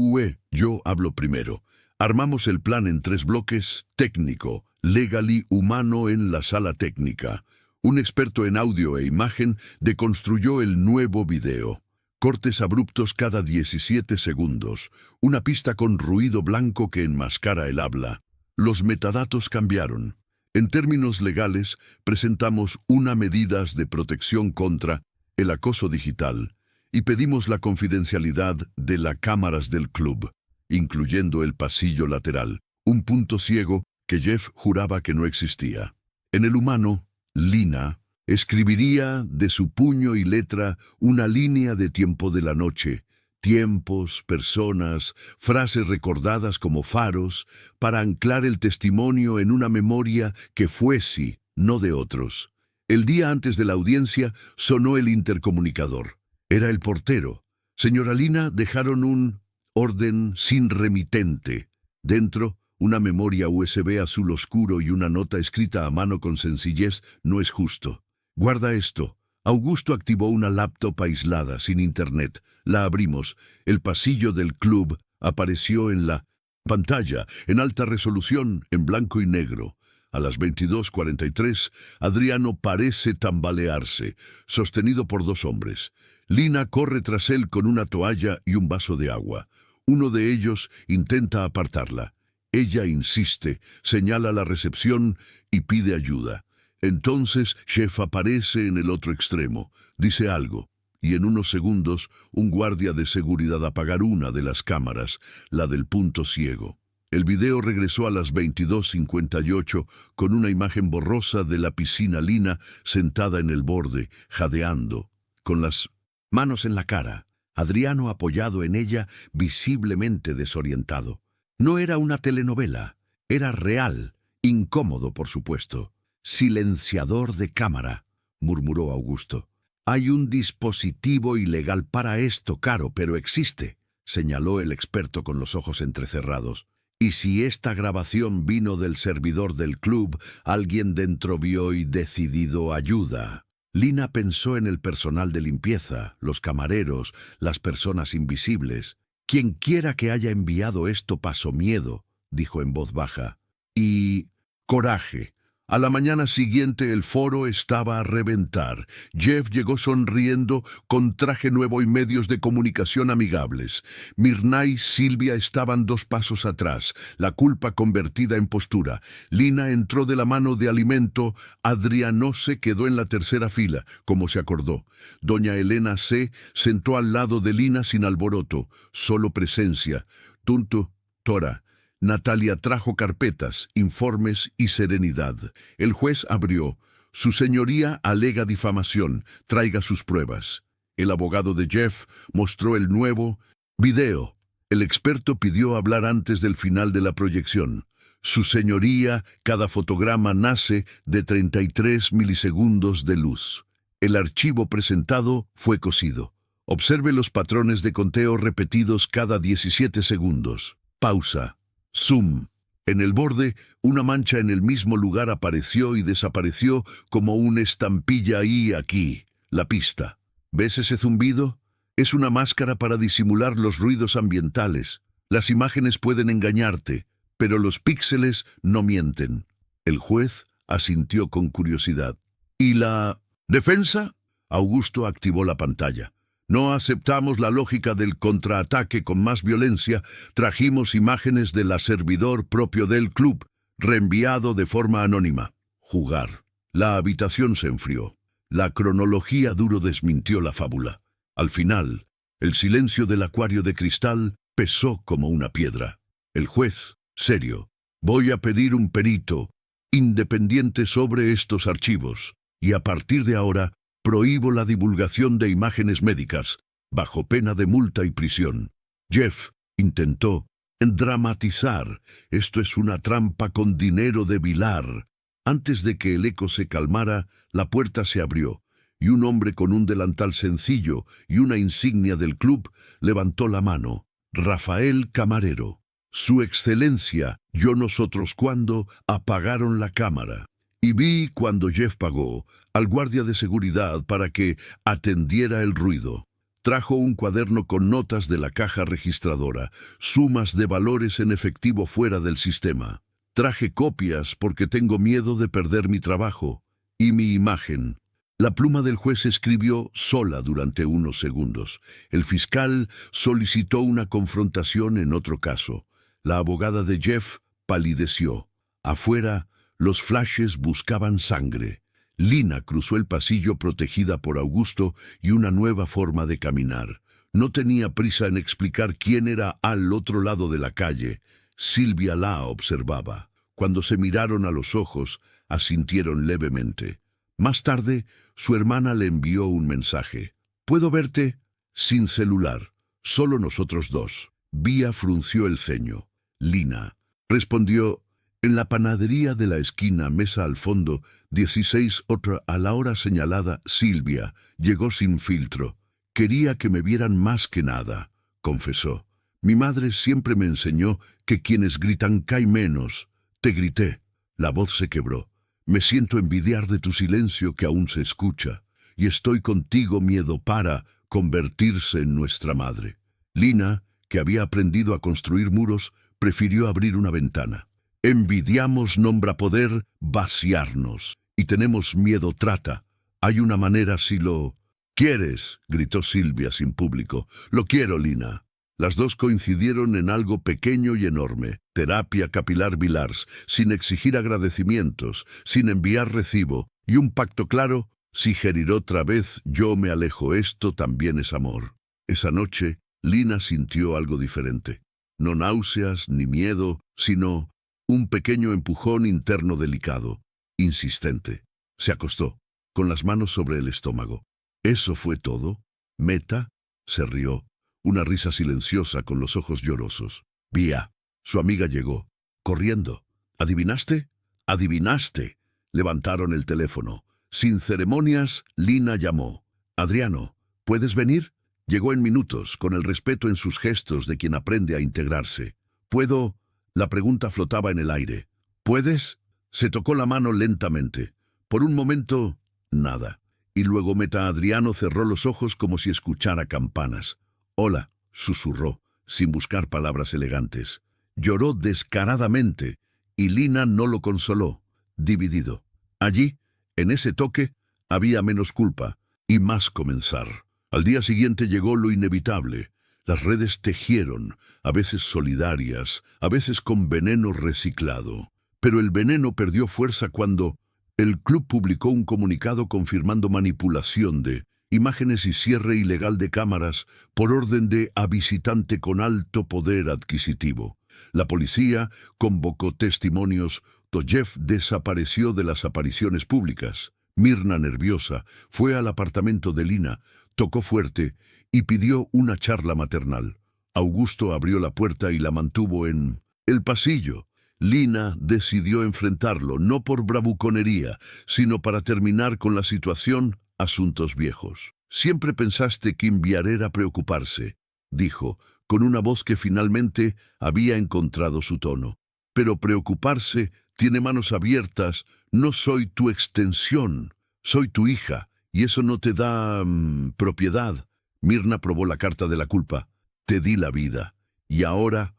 yo hablo primero. Armamos el plan en 3 bloques, técnico, legal y humano en la sala técnica. Un experto en audio e imagen deconstruyó el nuevo video. Cortes abruptos cada 17 segundos, una pista con ruido blanco que enmascara el habla. Los metadatos cambiaron. En términos legales, presentamos una medidas de protección contra el acoso digital y pedimos la confidencialidad de las cámaras del club, incluyendo el pasillo lateral, un punto ciego que Jeff juraba que no existía. En el humano, Lina escribiría de su puño y letra una línea de tiempo de la noche, tiempos, personas, frases recordadas como faros, para anclar el testimonio en una memoria que fue sí, no de otros. El día antes de la audiencia sonó el intercomunicador. Era el portero. Señora Lina, dejaron un orden sin remitente. Dentro, Una memoria USB azul oscuro y una nota escrita a mano con sencillez no es justo. Guarda esto. Augusto activó una laptop aislada, sin internet. La abrimos. El pasillo del club apareció en la pantalla, en alta resolución, en blanco y negro. A las 22:43, Adriano parece tambalearse, sostenido por dos hombres. Lina corre tras él con una toalla y un vaso de agua. Uno de ellos intenta apartarla. Ella insiste, señala la recepción y pide ayuda. Entonces Jeff aparece en el otro extremo, dice algo, y en unos segundos un guardia de seguridad apaga una de las cámaras, la del punto ciego. El video regresó a las 22:58 con una imagen borrosa de la piscina Lina sentada en el borde, jadeando, con las manos en la cara, Adriano apoyado en ella, visiblemente desorientado. No era una telenovela, era real, incómodo por supuesto. Silenciador de cámara, murmuró Augusto. Hay un dispositivo ilegal para esto, Caro, pero existe, señaló el experto con los ojos entrecerrados. Y si esta grabación vino del servidor del club, alguien dentro vio y decidido ayuda. Lina pensó en el personal de limpieza, los camareros, las personas invisibles. Quien quiera que haya enviado esto pasó miedo, dijo en voz baja. Y coraje. A la mañana siguiente el foro estaba a reventar. Jeff llegó sonriendo, con traje nuevo y medios de comunicación amigables. Myrna y Silvia estaban 2 pasos atrás, la culpa convertida en postura. Lina entró de la mano de Alimento. Adriano se quedó en la tercera fila, como se acordó. Doña Elena se sentó al lado de Lina sin alboroto, solo presencia. Tuntu, Tora. Natalia trajo carpetas, informes y serenidad. El juez abrió. Su señoría alega difamación. Traiga sus pruebas. El abogado de Jeff mostró el nuevo video. El experto pidió hablar antes del final de la proyección. Su señoría, cada fotograma nace de 33 milisegundos de luz. El archivo presentado fue cosido. Observe los patrones de conteo repetidos cada 17 segundos. Pausa. Zoom. En el borde, una mancha en el mismo lugar apareció y desapareció como una estampilla ahí y aquí. La pista. ¿Ves ese zumbido? Es una máscara para disimular los ruidos ambientales. Las imágenes pueden engañarte, pero los píxeles no mienten. El juez asintió con curiosidad. ¿Y la defensa? Augusto activó la pantalla. No aceptamos la lógica del contraataque con más violencia. Trajimos imágenes de la servidor propio del club, reenviado de forma anónima. Jugar. La habitación se enfrió. La cronología duro desmintió la fábula. Al final, el silencio del acuario de cristal pesó como una piedra. El juez, serio. Voy a pedir un perito independiente sobre estos archivos, y a partir de ahora, prohíbo la divulgación de imágenes médicas, bajo pena de multa y prisión. Jeff intentó dramatizar. Esto es una trampa con dinero de Vilar. Antes de que el eco se calmara, la puerta se abrió, y un hombre con un delantal sencillo y una insignia del club levantó la mano. Rafael Camarero. Su excelencia, yo nosotros cuando apagaron la cámara. Y vi cuando Jeff pagó al guardia de seguridad para que atendiera el ruido. Trajo un cuaderno con notas de la caja registradora, sumas de valores en efectivo fuera del sistema. Traje copias porque tengo miedo de perder mi trabajo y mi imagen. La pluma del juez escribió sola durante unos segundos. El fiscal solicitó una confrontación en otro caso. La abogada de Jeff palideció. Afuera, los flashes buscaban sangre. Lina cruzó el pasillo protegida por Augusto y una nueva forma de caminar. No tenía prisa en explicar quién era al otro lado de la calle. Silvia la observaba. Cuando se miraron a los ojos, asintieron levemente. Más tarde, su hermana le envió un mensaje. ¿Puedo verte? Sin celular. Solo nosotros dos. Vía frunció el ceño. Lina respondió: en la panadería de la esquina, mesa al fondo, 16 otra a la hora señalada. Silvia llegó sin filtro. Quería que me vieran más que nada, confesó. Mi madre siempre me enseñó que quienes gritan caen menos. Te grité. La voz se quebró. Me siento envidiar de tu silencio que aún se escucha. Y estoy contigo, miedo, para convertirse en nuestra madre. Lina, que había aprendido a construir muros, prefirió abrir una ventana. Envidiamos nombra poder vaciarnos. Y tenemos miedo trata. Hay una manera si lo quieres, gritó Silvia sin público. Lo quiero, Lina. Las dos coincidieron en algo pequeño y enorme, terapia capilar Vilars, sin exigir agradecimientos, sin enviar recibo, y un pacto claro, si gerir otra vez yo me alejo, esto también es amor. Esa noche, Lina sintió algo diferente. No náuseas ni miedo, sino un pequeño empujón interno delicado, insistente. Se acostó, con las manos sobre el estómago. ¿Eso fue todo? Meta se rió. Una risa silenciosa con los ojos llorosos. Vía, su amiga llegó, corriendo. ¿Adivinaste? ¡Adivinaste! Levantaron el teléfono. Sin ceremonias, Lina llamó. Adriano, ¿puedes venir? Llegó en minutos, con el respeto en sus gestos de quien aprende a integrarse. ¿Puedo? La pregunta flotaba en el aire. ¿Puedes? Se tocó la mano lentamente. Por un momento, nada. Y luego Adriano cerró los ojos como si escuchara campanas. Hola, susurró, sin buscar palabras elegantes. Lloró descaradamente, y Lina no lo consoló, dividido. Allí, en ese toque, había menos culpa y más comenzar. Al día siguiente llegó lo inevitable. Las redes tejieron, a veces solidarias, a veces con veneno reciclado. Pero el veneno perdió fuerza cuando el club publicó un comunicado confirmando manipulación de imágenes y cierre ilegal de cámaras por orden de a visitante con alto poder adquisitivo. La policía convocó testimonios. Jeff desapareció de las apariciones públicas. Mirna, nerviosa, fue al apartamento de Lina, tocó fuerte y pidió una charla maternal. Augusto abrió la puerta y la mantuvo en el pasillo. Lina decidió enfrentarlo, no por bravuconería, sino para terminar con la situación. Asuntos viejos. Siempre pensaste que enviar era preocuparse, dijo, con una voz que finalmente había encontrado su tono. Pero preocuparse tiene manos abiertas. No soy tu extensión, soy tu hija, y eso no te da propiedad. Mirna probó la carta de la culpa. Te di la vida. Y ahora,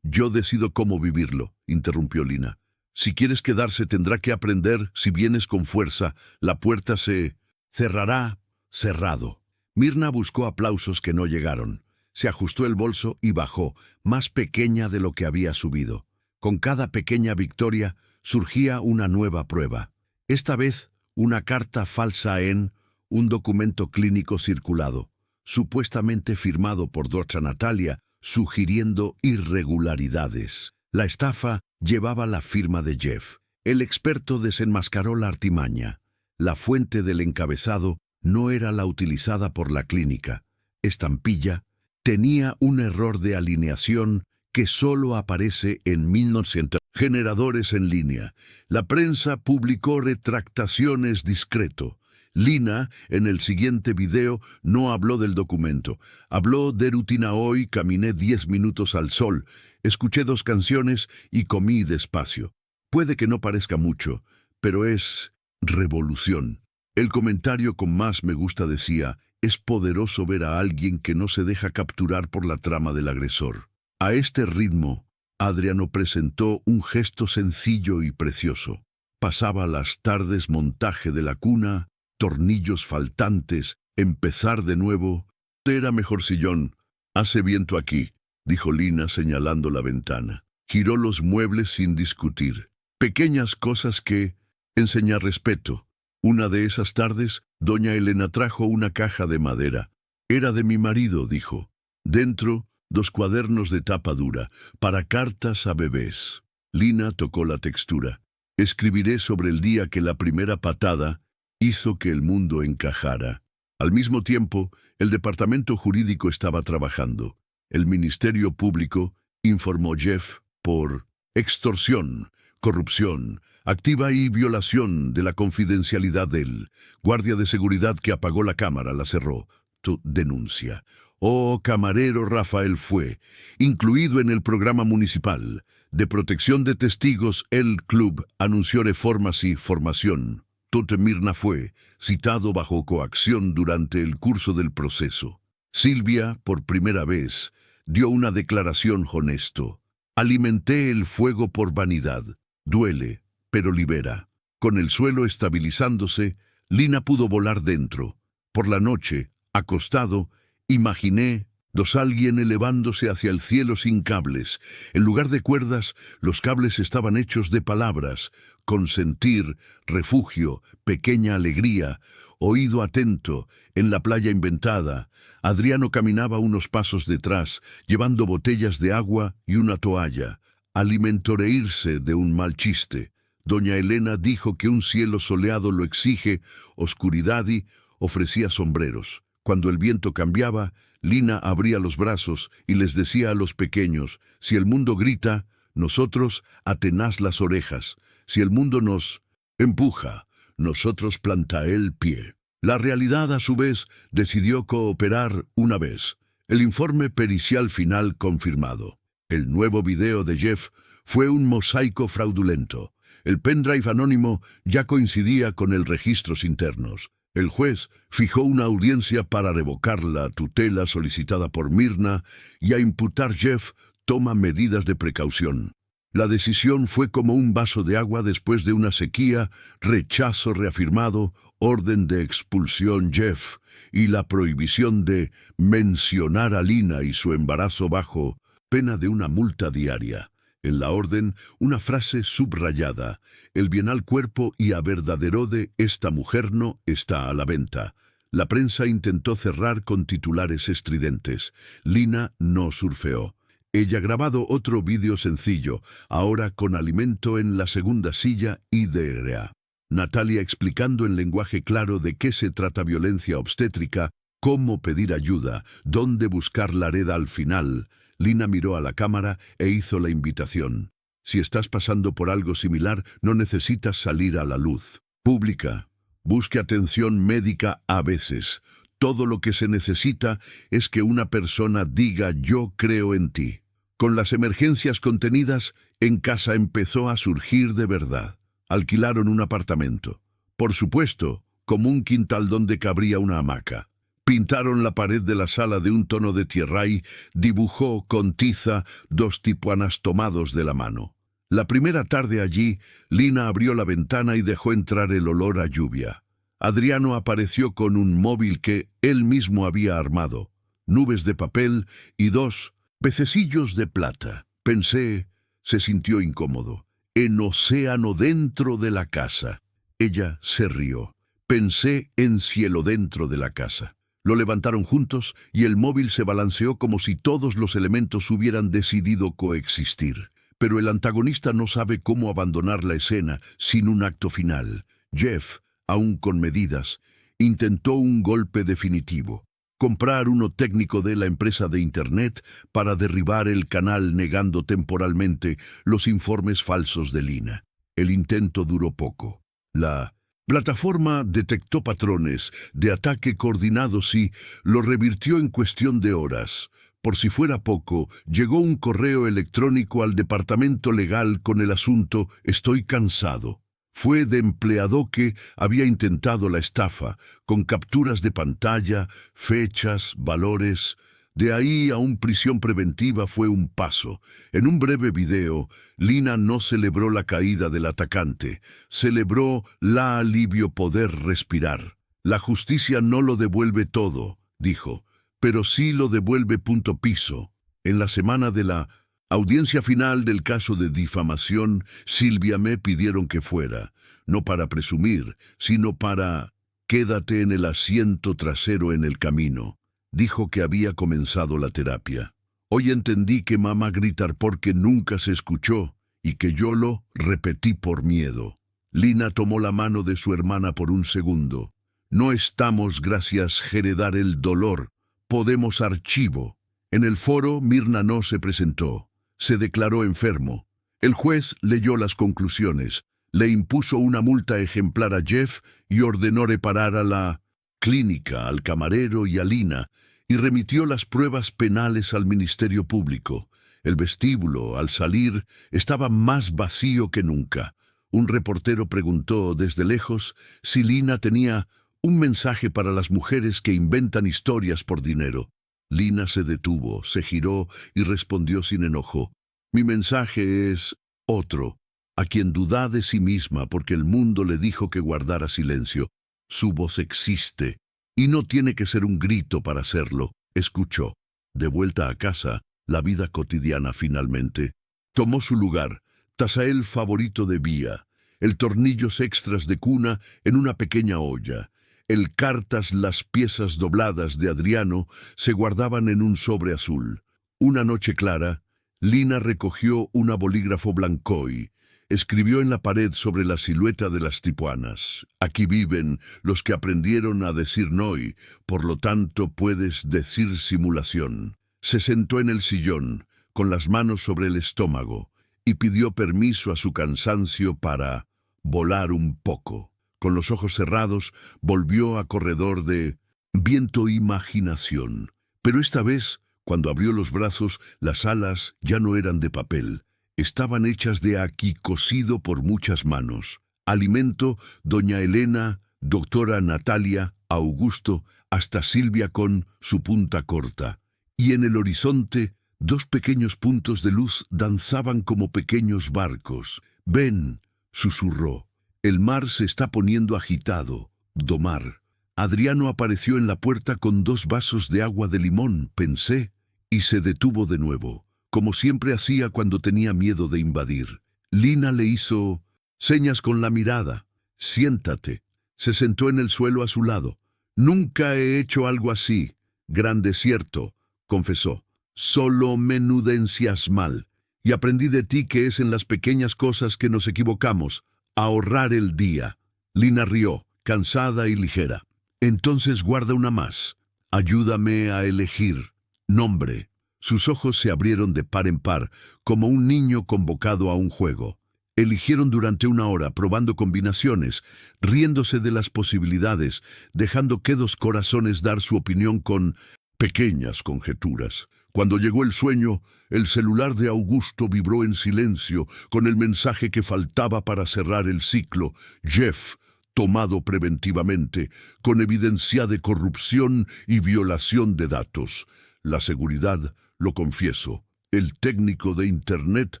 yo decido cómo vivirlo, interrumpió Lina. Si quieres quedarse tendrá que aprender. Si vienes con fuerza, la puerta se cerrará. Cerrado. Mirna buscó aplausos que no llegaron. Se ajustó el bolso y bajó, más pequeña de lo que había subido. Con cada pequeña victoria surgía una nueva prueba. Esta vez, una carta falsa en un documento clínico circulado, supuestamente firmado por Dr. Natalia, sugiriendo irregularidades. La estafa llevaba la firma de Jeff. El experto desenmascaró la artimaña. La fuente del encabezado no era la utilizada por la clínica. Estampilla tenía un error de alineación que solo aparece en 1900. Generadores en línea. La prensa publicó retractaciones discreto. Lina, en el siguiente video, no habló del documento. Habló de rutina hoy, caminé 10 minutos al sol, escuché 2 canciones y comí despacio. Puede que no parezca mucho, pero es revolución. El comentario con más me gusta decía, es poderoso ver a alguien que no se deja capturar por la trama del agresor. A este ritmo, Adriano presentó un gesto sencillo y precioso. Pasaba las tardes montaje de la cuna, tornillos faltantes, empezar de nuevo. Era mejor sillón. Hace viento aquí, dijo Lina señalando la ventana. Giró los muebles sin discutir. Pequeñas cosas que enseñan respeto. Una de esas tardes, doña Elena trajo una caja de madera. Era de mi marido, dijo. Dentro, 2 cuadernos de tapa dura, para cartas a bebés. Lina tocó la textura. Escribiré sobre el día que la primera patada hizo que el mundo encajara. Al mismo tiempo, el departamento jurídico estaba trabajando. El Ministerio Público informó Jeff por extorsión, corrupción, activa y violación de la confidencialidad del guardia de seguridad que apagó la cámara, la cerró. Tu denuncia. Oh, camarero Rafael fue, incluido en el programa municipal de protección de testigos. El club anunció reformas y formación. Tote Mirna fue citado bajo coacción durante el curso del proceso. Silvia, por primera vez, dio una declaración honesto. Alimenté el fuego por vanidad. Duele, pero libera. Con el suelo estabilizándose, Lina pudo volar dentro. Por la noche, acostado, imaginé alguien elevándose hacia el cielo sin cables. En lugar de cuerdas, los cables estaban hechos de palabras: consentir, refugio, pequeña alegría, oído atento. En la playa inventada, Adriano caminaba unos pasos detrás, llevando botellas de agua y una toalla. Alimentoreírse de un mal chiste. Doña Elena dijo que un cielo soleado lo exige, oscuridad, y ofrecía sombreros. Cuando el viento cambiaba, Lina abría los brazos y les decía a los pequeños: si el mundo grita, nosotros atenaz las orejas. Si el mundo nos empuja, nosotros planta el pie. La realidad, a su vez, decidió cooperar una vez. El informe pericial final confirmado. El nuevo video de Jeff fue un mosaico fraudulento. El pendrive anónimo ya coincidía con el registros internos. El juez fijó una audiencia para revocar la tutela solicitada por Mirna y a imputar Jeff toma medidas de precaución. La decisión fue como un vaso de agua después de una sequía: rechazo reafirmado, orden de expulsión Jeff y la prohibición de mencionar a Lina y su embarazo bajo pena de una multa diaria. En la orden, una frase subrayada: el bienal cuerpo y a verdadero de esta mujer no está a la venta. La prensa intentó cerrar con titulares estridentes. Lina no surfeó. Ella grabado otro vídeo sencillo, ahora con alimento en la segunda silla y diarrea. Natalia explicando en lenguaje claro de qué se trata violencia obstétrica, cómo pedir ayuda, dónde buscar la red al final. Lina miró a la cámara e hizo la invitación. Si estás pasando por algo similar, no necesitas salir a la luz pública. Busque atención médica a veces. Todo lo que se necesita es que una persona diga: yo creo en ti. Con las emergencias contenidas, en casa empezó a surgir de verdad. Alquilaron un apartamento. Por supuesto, como un quintal donde cabría una hamaca. Pintaron la pared de la sala de un tono de tierra y dibujó con tiza 2 tipuanas tomados de la mano. La primera tarde allí, Lina abrió la ventana y dejó entrar el olor a lluvia. Adriano apareció con un móvil que él mismo había armado, nubes de papel y 2 pececillos de plata. Pensé, se sintió incómodo, en océano dentro de la casa. Ella se rió. Pensé en cielo dentro de la casa. Lo levantaron juntos y el móvil se balanceó como si todos los elementos hubieran decidido coexistir. Pero el antagonista no sabe cómo abandonar la escena sin un acto final. Jeff, aún con medidas, intentó un golpe definitivo: comprar uno técnico de la empresa de Internet para derribar el canal, negando temporalmente los informes falsos de Lina. El intento duró poco. La plataforma detectó patrones de ataque coordinados y lo revirtió en cuestión de horas. Por si fuera poco, llegó un correo electrónico al departamento legal con el asunto: estoy cansado. Fue de empleado que había intentado la estafa, con capturas de pantalla, fechas, valores. De ahí a un prisión preventiva fue un paso. En un breve video, Lina no celebró la caída del atacante, celebró la alivio poder respirar. La justicia no lo devuelve todo, dijo, pero sí lo devuelve punto piso. En la semana de la audiencia final del caso de difamación, Silvia me pidieron que fuera, no para presumir, sino para quédate en el asiento trasero en el camino. Dijo que había comenzado la terapia. Hoy entendí que mamá gritar porque nunca se escuchó y que yo lo repetí por miedo. Lina tomó la mano de su hermana por un segundo. No estamos gracias heredar el dolor. Podemos archivo. En el foro, Mirna no se presentó. Se declaró enfermo. El juez leyó las conclusiones, le impuso una multa ejemplar a Jeff y ordenó reparar a la clínica, al camarero y a Lina, y remitió las pruebas penales al Ministerio Público. El vestíbulo, al salir, estaba más vacío que nunca. Un reportero preguntó desde lejos si Lina tenía un mensaje para las mujeres que inventan historias por dinero. Lina se detuvo, se giró y respondió sin enojo. Mi mensaje es otro, a quien duda de sí misma porque el mundo le dijo que guardara silencio. Su voz existe, y no tiene que ser un grito para hacerlo. Escuchó. De vuelta a casa, la vida cotidiana finalmente tomó su lugar. Tasael favorito de Vía, el tornillos extras de cuna en una pequeña olla, el cartas, las piezas dobladas de Adriano se guardaban en un sobre azul. Una noche clara, Lina recogió una bolígrafo Blancoy. Escribió en la pared sobre la silueta de las tipuanas. Aquí viven los que aprendieron a decir noi, por lo tanto puedes decir simulación. Se sentó en el sillón, con las manos sobre el estómago, y pidió permiso a su cansancio para volar un poco. Con los ojos cerrados, volvió a corredor de viento imaginación. Pero esta vez, cuando abrió los brazos, las alas ya no eran de papel. Estaban hechas de aquí cosido por muchas manos. Alimento, doña Elena, doctora Natalia, Augusto, hasta Silvia con su punta corta. Y en el horizonte, dos pequeños puntos de luz danzaban como pequeños barcos. Ven, susurró. El mar se está poniendo agitado. Domar. Adriano apareció en la puerta con 2 vasos de agua de limón, pensé, y se detuvo de nuevo, como siempre hacía cuando tenía miedo de invadir. Lina le hizo señas con la mirada. Siéntate. Se sentó en el suelo a su lado. Nunca he hecho algo así. Gran desierto, confesó. Solo menudencias mal. Y aprendí de ti que es en las pequeñas cosas que nos equivocamos. Ahorrar el día. Lina rió, cansada y ligera. Entonces guarda una más. Ayúdame a elegir. Nombre. Sus ojos se abrieron de par en par, como un niño convocado a un juego. Eligieron durante 1 hora, probando combinaciones, riéndose de las posibilidades, dejando que 2 corazones dar su opinión con pequeñas conjeturas. Cuando llegó el sueño, el celular de Augusto vibró en silencio con el mensaje que faltaba para cerrar el ciclo. Jeff, tomado preventivamente, con evidencia de corrupción y violación de datos. La seguridad, lo confieso. El técnico de Internet,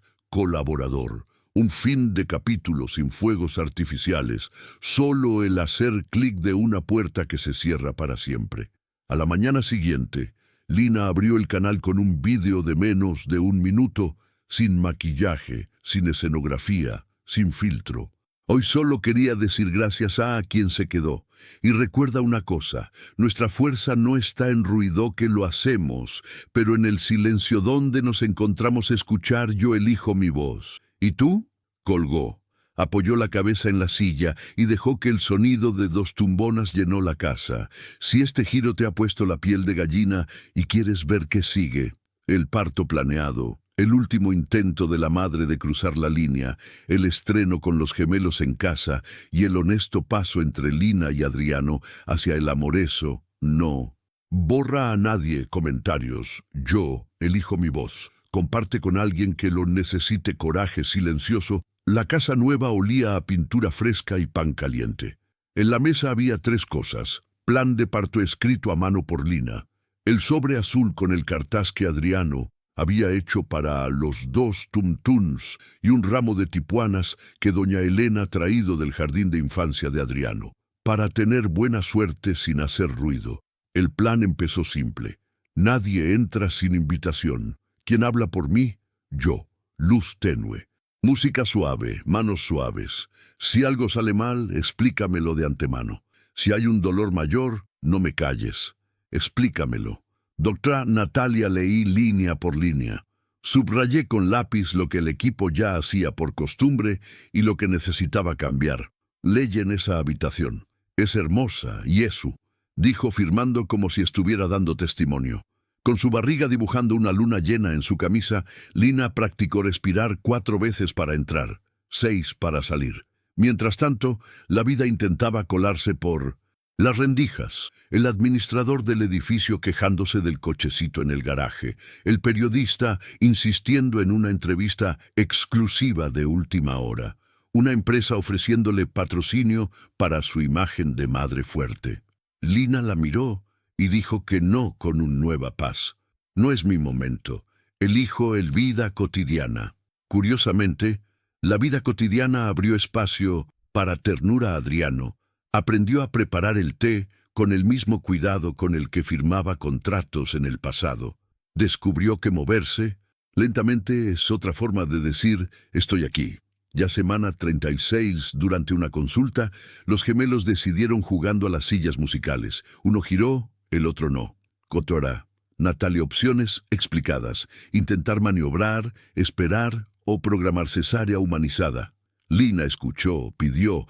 colaborador. Un fin de capítulo sin fuegos artificiales. Solo el hacer clic de una puerta que se cierra para siempre. A la mañana siguiente, Lina abrió el canal con un vídeo de menos de 1 minuto, sin maquillaje, sin escenografía, sin filtro. Hoy solo quería decir gracias a quien se quedó. Y recuerda una cosa, nuestra fuerza no está en ruido que lo hacemos, pero en el silencio donde nos encontramos escuchar yo elijo mi voz. ¿Y tú? Colgó. Apoyó la cabeza en la silla y dejó que el sonido de 2 tumbonas llenó la casa. Si este giro te ha puesto la piel de gallina y quieres ver qué sigue, el parto planeado, el último intento de la madre de cruzar la línea, el estreno con los gemelos en casa y el honesto paso entre Lina y Adriano hacia el amoreso, no. Borra a nadie comentarios. Yo elijo mi voz. Comparte con alguien que lo necesite coraje silencioso. La casa nueva olía a pintura fresca y pan caliente. En la mesa había 3 cosas. Plan de parto escrito a mano por Lina. El sobre azul con el cartaz que Adriano había hecho para los 2 tumtuns y un ramo de tipuanas que doña Elena traído del jardín de infancia de Adriano. Para tener buena suerte sin hacer ruido. El plan empezó simple. Nadie entra sin invitación. ¿Quién habla por mí? Yo. Luz tenue. Música suave, manos suaves. Si algo sale mal, explícamelo de antemano. Si hay un dolor mayor, no me calles. Explícamelo. Doctora Natalia, leí línea por línea. Subrayé con lápiz lo que el equipo ya hacía por costumbre y lo que necesitaba cambiar. Ley en esa habitación. Es hermosa, y eso, dijo firmando como si estuviera dando testimonio. Con su barriga dibujando una luna llena en su camisa, Lina practicó respirar 4 veces para entrar, 6 para salir. Mientras tanto, la vida intentaba colarse por Las rendijas, el administrador del edificio quejándose del cochecito en el garaje, el periodista insistiendo en una entrevista exclusiva de última hora, una empresa ofreciéndole patrocinio para su imagen de madre fuerte. Lina la miró y dijo que no con un nueva paz. No es mi momento. Elijo el vida cotidiana. Curiosamente, la vida cotidiana abrió espacio para ternura a Adriano. Aprendió a preparar el té con el mismo cuidado con el que firmaba contratos en el pasado. Descubrió que moverse lentamente es otra forma de decir estoy aquí. Ya semana 36, durante una consulta, los gemelos decidieron jugando a las sillas musicales. Uno giró, el otro no. Cotora, Natalia, opciones explicadas. Intentar maniobrar, esperar o programar cesárea humanizada. Lina escuchó, pidió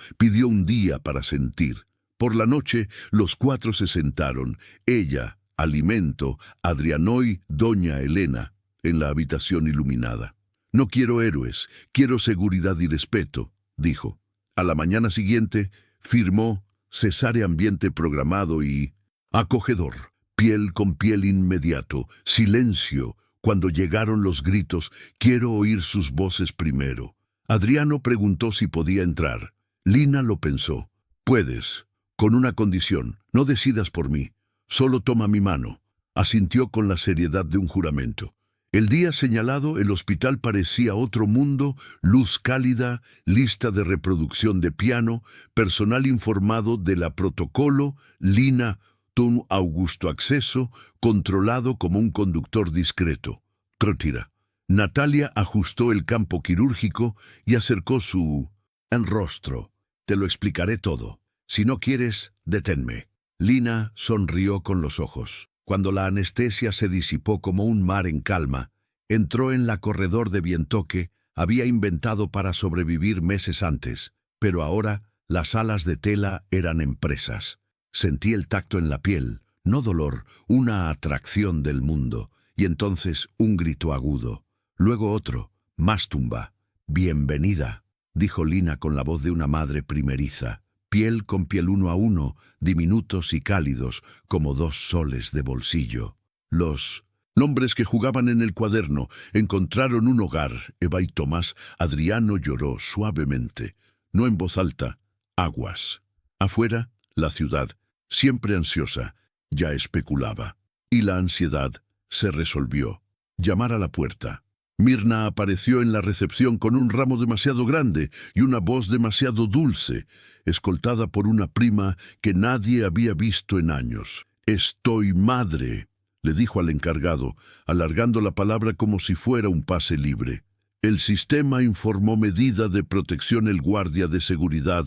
un día para sentir. Por la noche, los cuatro se sentaron. Ella, alimento, Adriano y doña Elena, en la habitación iluminada. No quiero héroes, quiero seguridad y respeto, dijo. A la mañana siguiente, firmó cesárea ambiente programado y acogedor. Piel con piel inmediato, silencio. Cuando llegaron los gritos, quiero oír sus voces primero. Adriano preguntó si podía entrar. Lina lo pensó. Puedes, con una condición, no decidas por mí. Solo toma mi mano. Asintió con la seriedad de un juramento. El día señalado, el hospital parecía otro mundo, luz cálida, lista de reproducción de piano, personal informado de la protocolo, Lina, un augusto acceso, controlado como un conductor discreto. Retira. Natalia ajustó el campo quirúrgico y acercó su rostro. Te lo explicaré todo. Si no quieres, deténme. Lina sonrió con los ojos. Cuando la anestesia se disipó como un mar en calma, entró en la corredor de Vientoque, había inventado para sobrevivir meses antes, pero ahora las alas de tela eran empresas. Sentí el tacto en la piel, no dolor, una atracción del mundo, y entonces un grito agudo. Luego otro, más tumba. Bienvenida, dijo Lina con la voz de una madre primeriza. Piel con piel uno a uno, diminutos y cálidos, como dos soles de bolsillo. Los nombres que jugaban en el cuaderno encontraron un hogar. Eva y Tomás. Adriano lloró suavemente, no en voz alta. Aguas. Afuera, la ciudad, siempre ansiosa, ya especulaba. Y la ansiedad se resolvió. Llamar a la puerta. Mirna apareció en la recepción con un ramo demasiado grande y una voz demasiado dulce, escoltada por una prima que nadie había visto en años. «Estoy madre», le dijo al encargado, alargando la palabra como si fuera un pase libre. El sistema informó medida de protección. El guardia de seguridad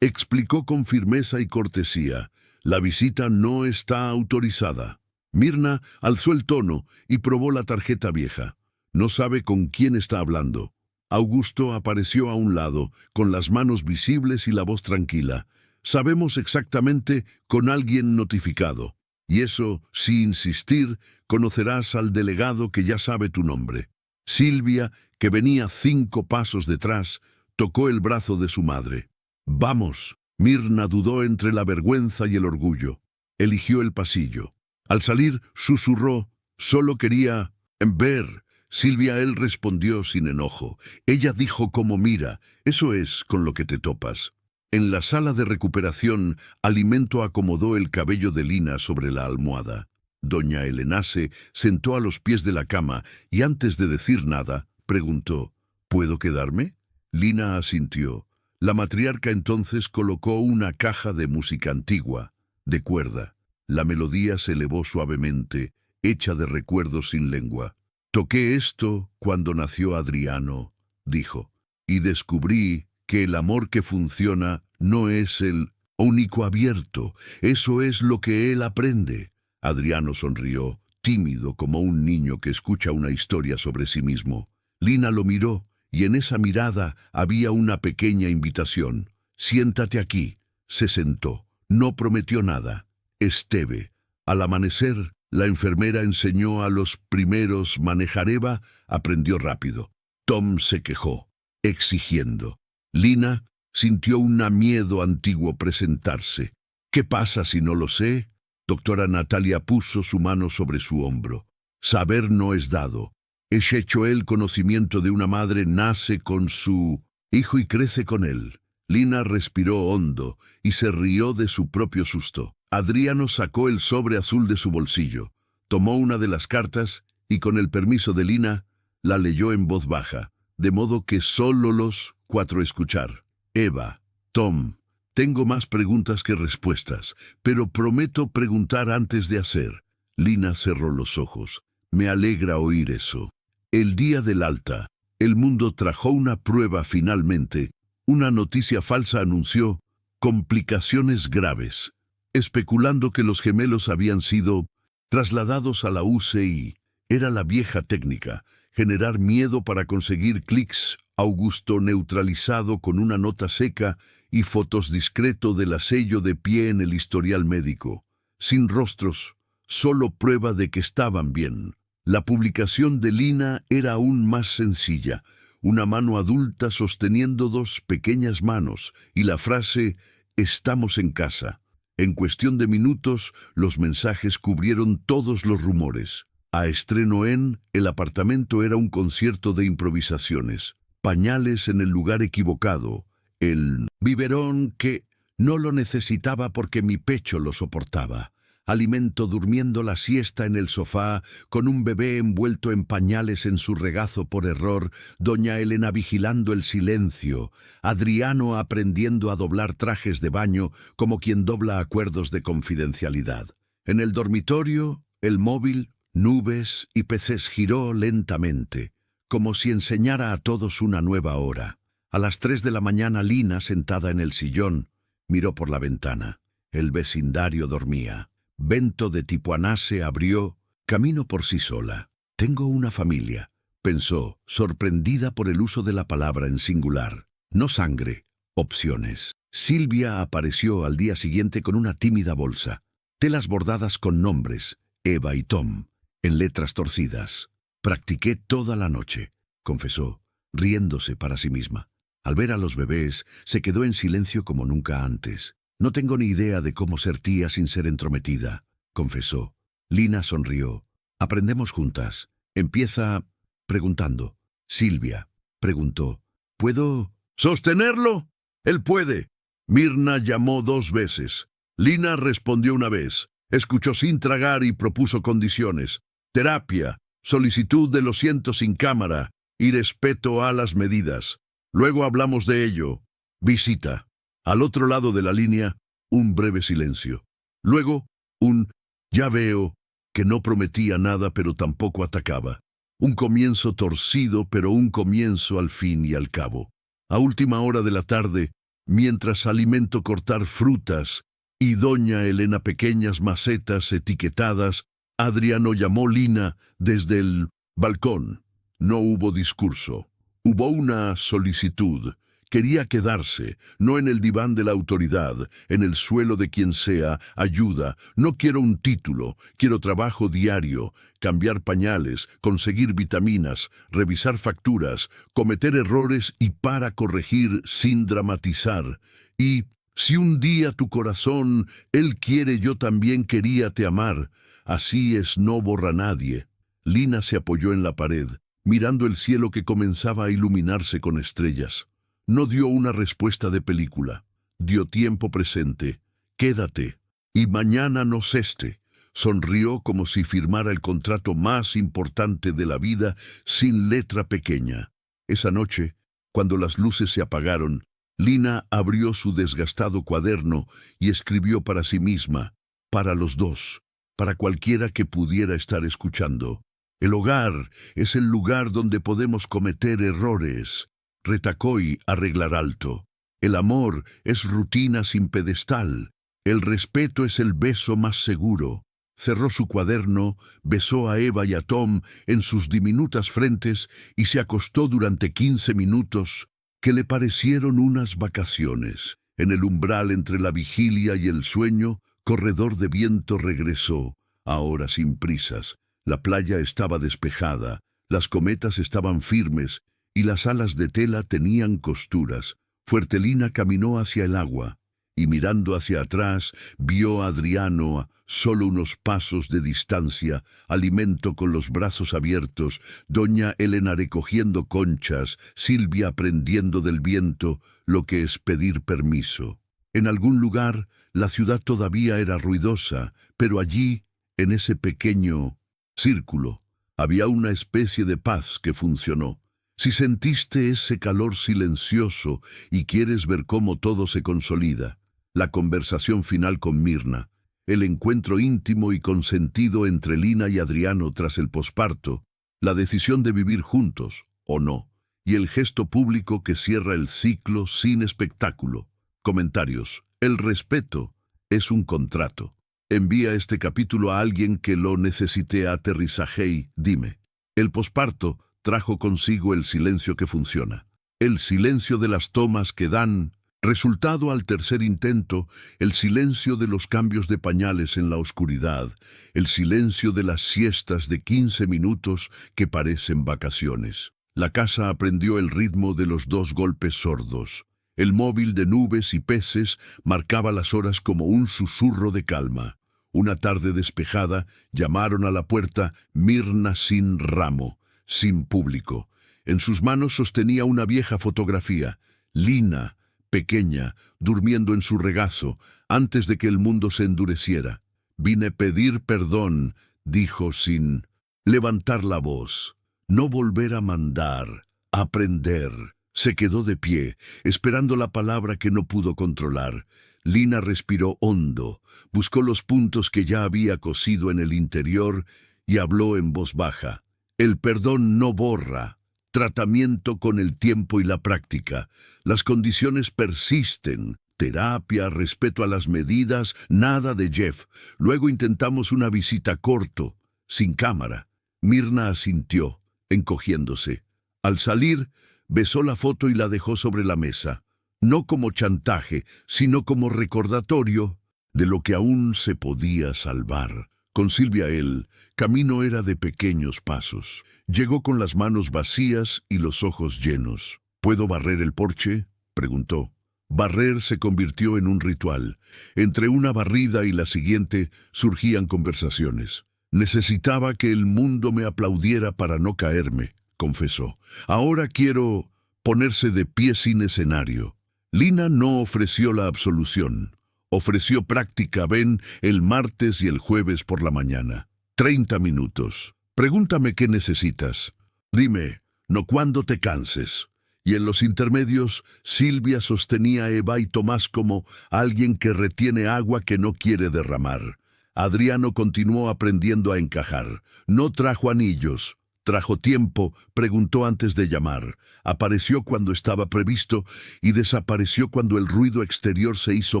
explicó con firmeza y cortesía. La visita no está autorizada. Mirna alzó el tono y probó la tarjeta vieja. No sabe con quién está hablando. Augusto apareció a un lado, con las manos visibles y la voz tranquila. Sabemos exactamente con alguien notificado. Y eso, sin insistir, conocerás al delegado que ya sabe tu nombre. Silvia, que venía 5 pasos detrás, tocó el brazo de su madre. Vamos. Mirna dudó entre la vergüenza y el orgullo. Eligió el pasillo. Al salir, susurró, solo quería ver. Silvia, él respondió sin enojo. Ella dijo como mira, eso es con lo que te topas. En la sala de recuperación, Alimento acomodó el cabello de Lina sobre la almohada. Doña Elena se sentó a los pies de la cama y antes de decir nada, preguntó, ¿puedo quedarme? Lina asintió. La matriarca entonces colocó una caja de música antigua, de cuerda. La melodía se elevó suavemente, hecha de recuerdos sin lengua. Toqué esto cuando nació Adriano, dijo, y descubrí que el amor que funciona no es el único abierto, eso es lo que él aprende. Adriano sonrió, tímido como un niño que escucha una historia sobre sí mismo. Lina lo miró, y en esa mirada había una pequeña invitación. Siéntate aquí. Se sentó. No prometió nada. Esteve. Al amanecer, la enfermera enseñó a los primeros manejar. Eva aprendió rápido. Tom se quejó, exigiendo. Lina sintió un miedo antiguo presentarse. ¿Qué pasa si no lo sé? Doctora Natalia puso su mano sobre su hombro. Saber no es dado. Es hecho el conocimiento de una madre nace con su hijo y crece con él. Lina respiró hondo y se rió de su propio susto. Adriano sacó el sobre azul de su bolsillo, tomó una de las cartas y con el permiso de Lina, la leyó en voz baja, de modo que solo los cuatro escuchar. Eva, Tom, tengo más preguntas que respuestas, pero prometo preguntar antes de hacer. Lina cerró los ojos. Me alegra oír eso. El día del alta, el mundo trajo una prueba finalmente. Una noticia falsa anunció complicaciones graves, especulando que los gemelos habían sido trasladados a la UCI. Era la vieja técnica, generar miedo para conseguir clics. Augusto neutralizado con una nota seca y fotos discreto del sello de pie en el historial médico. Sin rostros, solo prueba de que estaban bien. La publicación de Lina era aún más sencilla. Una mano adulta sosteniendo dos pequeñas manos y la frase «Estamos en casa». En cuestión de minutos, los mensajes cubrieron todos los rumores. A estreno en el apartamento era un concierto de improvisaciones. Pañales en el lugar equivocado. El biberón que no lo necesitaba porque mi pecho lo soportaba. Alimento durmiendo la siesta en el sofá, con un bebé envuelto en pañales en su regazo por error, doña Elena vigilando el silencio, Adriano aprendiendo a doblar trajes de baño como quien dobla acuerdos de confidencialidad. En el dormitorio, el móvil, nubes y peces giró lentamente, como si enseñara a todos una nueva hora. A las 3 de la mañana Lina, sentada en el sillón, miró por la ventana. El vecindario dormía. Vento de Tipuaná se abrió, camino por sí sola. Tengo una familia, pensó, sorprendida por el uso de la palabra en singular. No sangre, opciones. Silvia apareció al día siguiente con una tímida bolsa. Telas bordadas con nombres, Eva y Tom, en letras torcidas. Practiqué toda la noche, confesó, riéndose para sí misma. Al ver a los bebés, se quedó en silencio como nunca antes. No tengo ni idea de cómo ser tía sin ser entrometida, confesó. Lina sonrió. Aprendemos juntas. Empieza preguntando. Silvia preguntó. ¿Puedo sostenerlo? Él puede. Mirna llamó 2 veces. Lina respondió una vez. Escuchó sin tragar y propuso condiciones. Terapia, solicitud de lo siento sin cámara y respeto a las medidas. Luego hablamos de ello. Visita. Al otro lado de la línea, un breve silencio. Luego, un «ya veo», que no prometía nada pero tampoco atacaba. Un comienzo torcido, pero un comienzo al fin y al cabo. A última hora de la tarde, mientras alimento cortar frutas y doña Elena pequeñas macetas etiquetadas, Adriano llamó Lina desde el balcón. No hubo discurso. Hubo una solicitud. Quería quedarse, no en el diván de la autoridad, en el suelo de quien sea, ayuda. No quiero un título, quiero trabajo diario, cambiar pañales, conseguir vitaminas, revisar facturas, cometer errores y para corregir sin dramatizar. Y si un día tu corazón, él quiere, yo también quería te amar. Así es, no borra nadie. Lina se apoyó en la pared, mirando el cielo que comenzaba a iluminarse con estrellas. No dio una respuesta de película. Dio tiempo presente. Quédate. Y mañana no ceste. Sonrió como si firmara el contrato más importante de la vida sin letra pequeña. Esa noche, cuando las luces se apagaron, Lina abrió su desgastado cuaderno y escribió para sí misma, para los dos, para cualquiera que pudiera estar escuchando. El hogar es el lugar donde podemos cometer errores. Retacó y arreglar alto. El amor es rutina sin pedestal. El respeto es el beso más seguro. Cerró su cuaderno, besó a Eva y a Tom en sus diminutas frentes y se acostó durante 15 minutos, que le parecieron unas vacaciones. En el umbral entre la vigilia y el sueño, corredor de viento regresó, ahora sin prisas. La playa estaba despejada, las cometas estaban firmes, y las alas de tela tenían costuras. Fuertelina caminó hacia el agua, y mirando hacia atrás vio a Adriano a solo unos pasos de distancia, alimento con los brazos abiertos, doña Elena recogiendo conchas, Silvia aprendiendo del viento lo que es pedir permiso. En algún lugar la ciudad todavía era ruidosa, pero allí, en ese pequeño círculo, había una especie de paz que funcionó. Si sentiste ese calor silencioso y quieres ver cómo todo se consolida, la conversación final con Mirna, el encuentro íntimo y consentido entre Lina y Adriano tras el posparto, la decisión de vivir juntos, o no, y el gesto público que cierra el ciclo sin espectáculo. Comentarios. El respeto es un contrato. Envía este capítulo a alguien que lo necesite. Aterrizaje y dime. El posparto trajo consigo el silencio que funciona. El silencio de las tomas que dan resultado al tercer intento, el silencio de los cambios de pañales en la oscuridad, el silencio de las siestas de 15 minutos que parecen vacaciones. La casa aprendió el ritmo de los 2 golpes sordos. El móvil de nubes y peces marcaba las horas como un susurro de calma. Una tarde despejada, llamaron a la puerta Mirna sin ramo, sin público. En sus manos sostenía una vieja fotografía. Lina, pequeña, durmiendo en su regazo, antes de que el mundo se endureciera. Vine a pedir perdón, dijo sin levantar la voz. No volver a mandar, aprender. Se quedó de pie, esperando la palabra que no pudo controlar. Lina respiró hondo, buscó los puntos que ya había cosido en el interior y habló en voz baja. El perdón no borra. Tratamiento con el tiempo y la práctica. Las condiciones persisten. Terapia, respeto a las medidas, nada de Jeff. Luego intentamos una visita corto, sin cámara. Mirna asintió, encogiéndose. Al salir, besó la foto y la dejó sobre la mesa. No como chantaje, sino como recordatorio de lo que aún se podía salvar. Con Silvia el camino era de pequeños pasos. Llegó con las manos vacías y los ojos llenos. ¿Puedo barrer el porche?, preguntó. Barrer se convirtió en un ritual. Entre una barrida y la siguiente surgían conversaciones. Necesitaba que el mundo me aplaudiera para no caerme, confesó. Ahora quiero ponerse de pie sin escenario. Lina no ofreció la absolución. Ofreció práctica. Ven el martes y el jueves por la mañana. 30 minutos. Pregúntame qué necesitas. Dime, no cuando te canses. Y en los intermedios, Silvia sostenía a Eva y Tomás como alguien que retiene agua que no quiere derramar. Adriano continuó aprendiendo a encajar. No trajo anillos. Trajo tiempo, preguntó antes de llamar. Apareció cuando estaba previsto y desapareció cuando el ruido exterior se hizo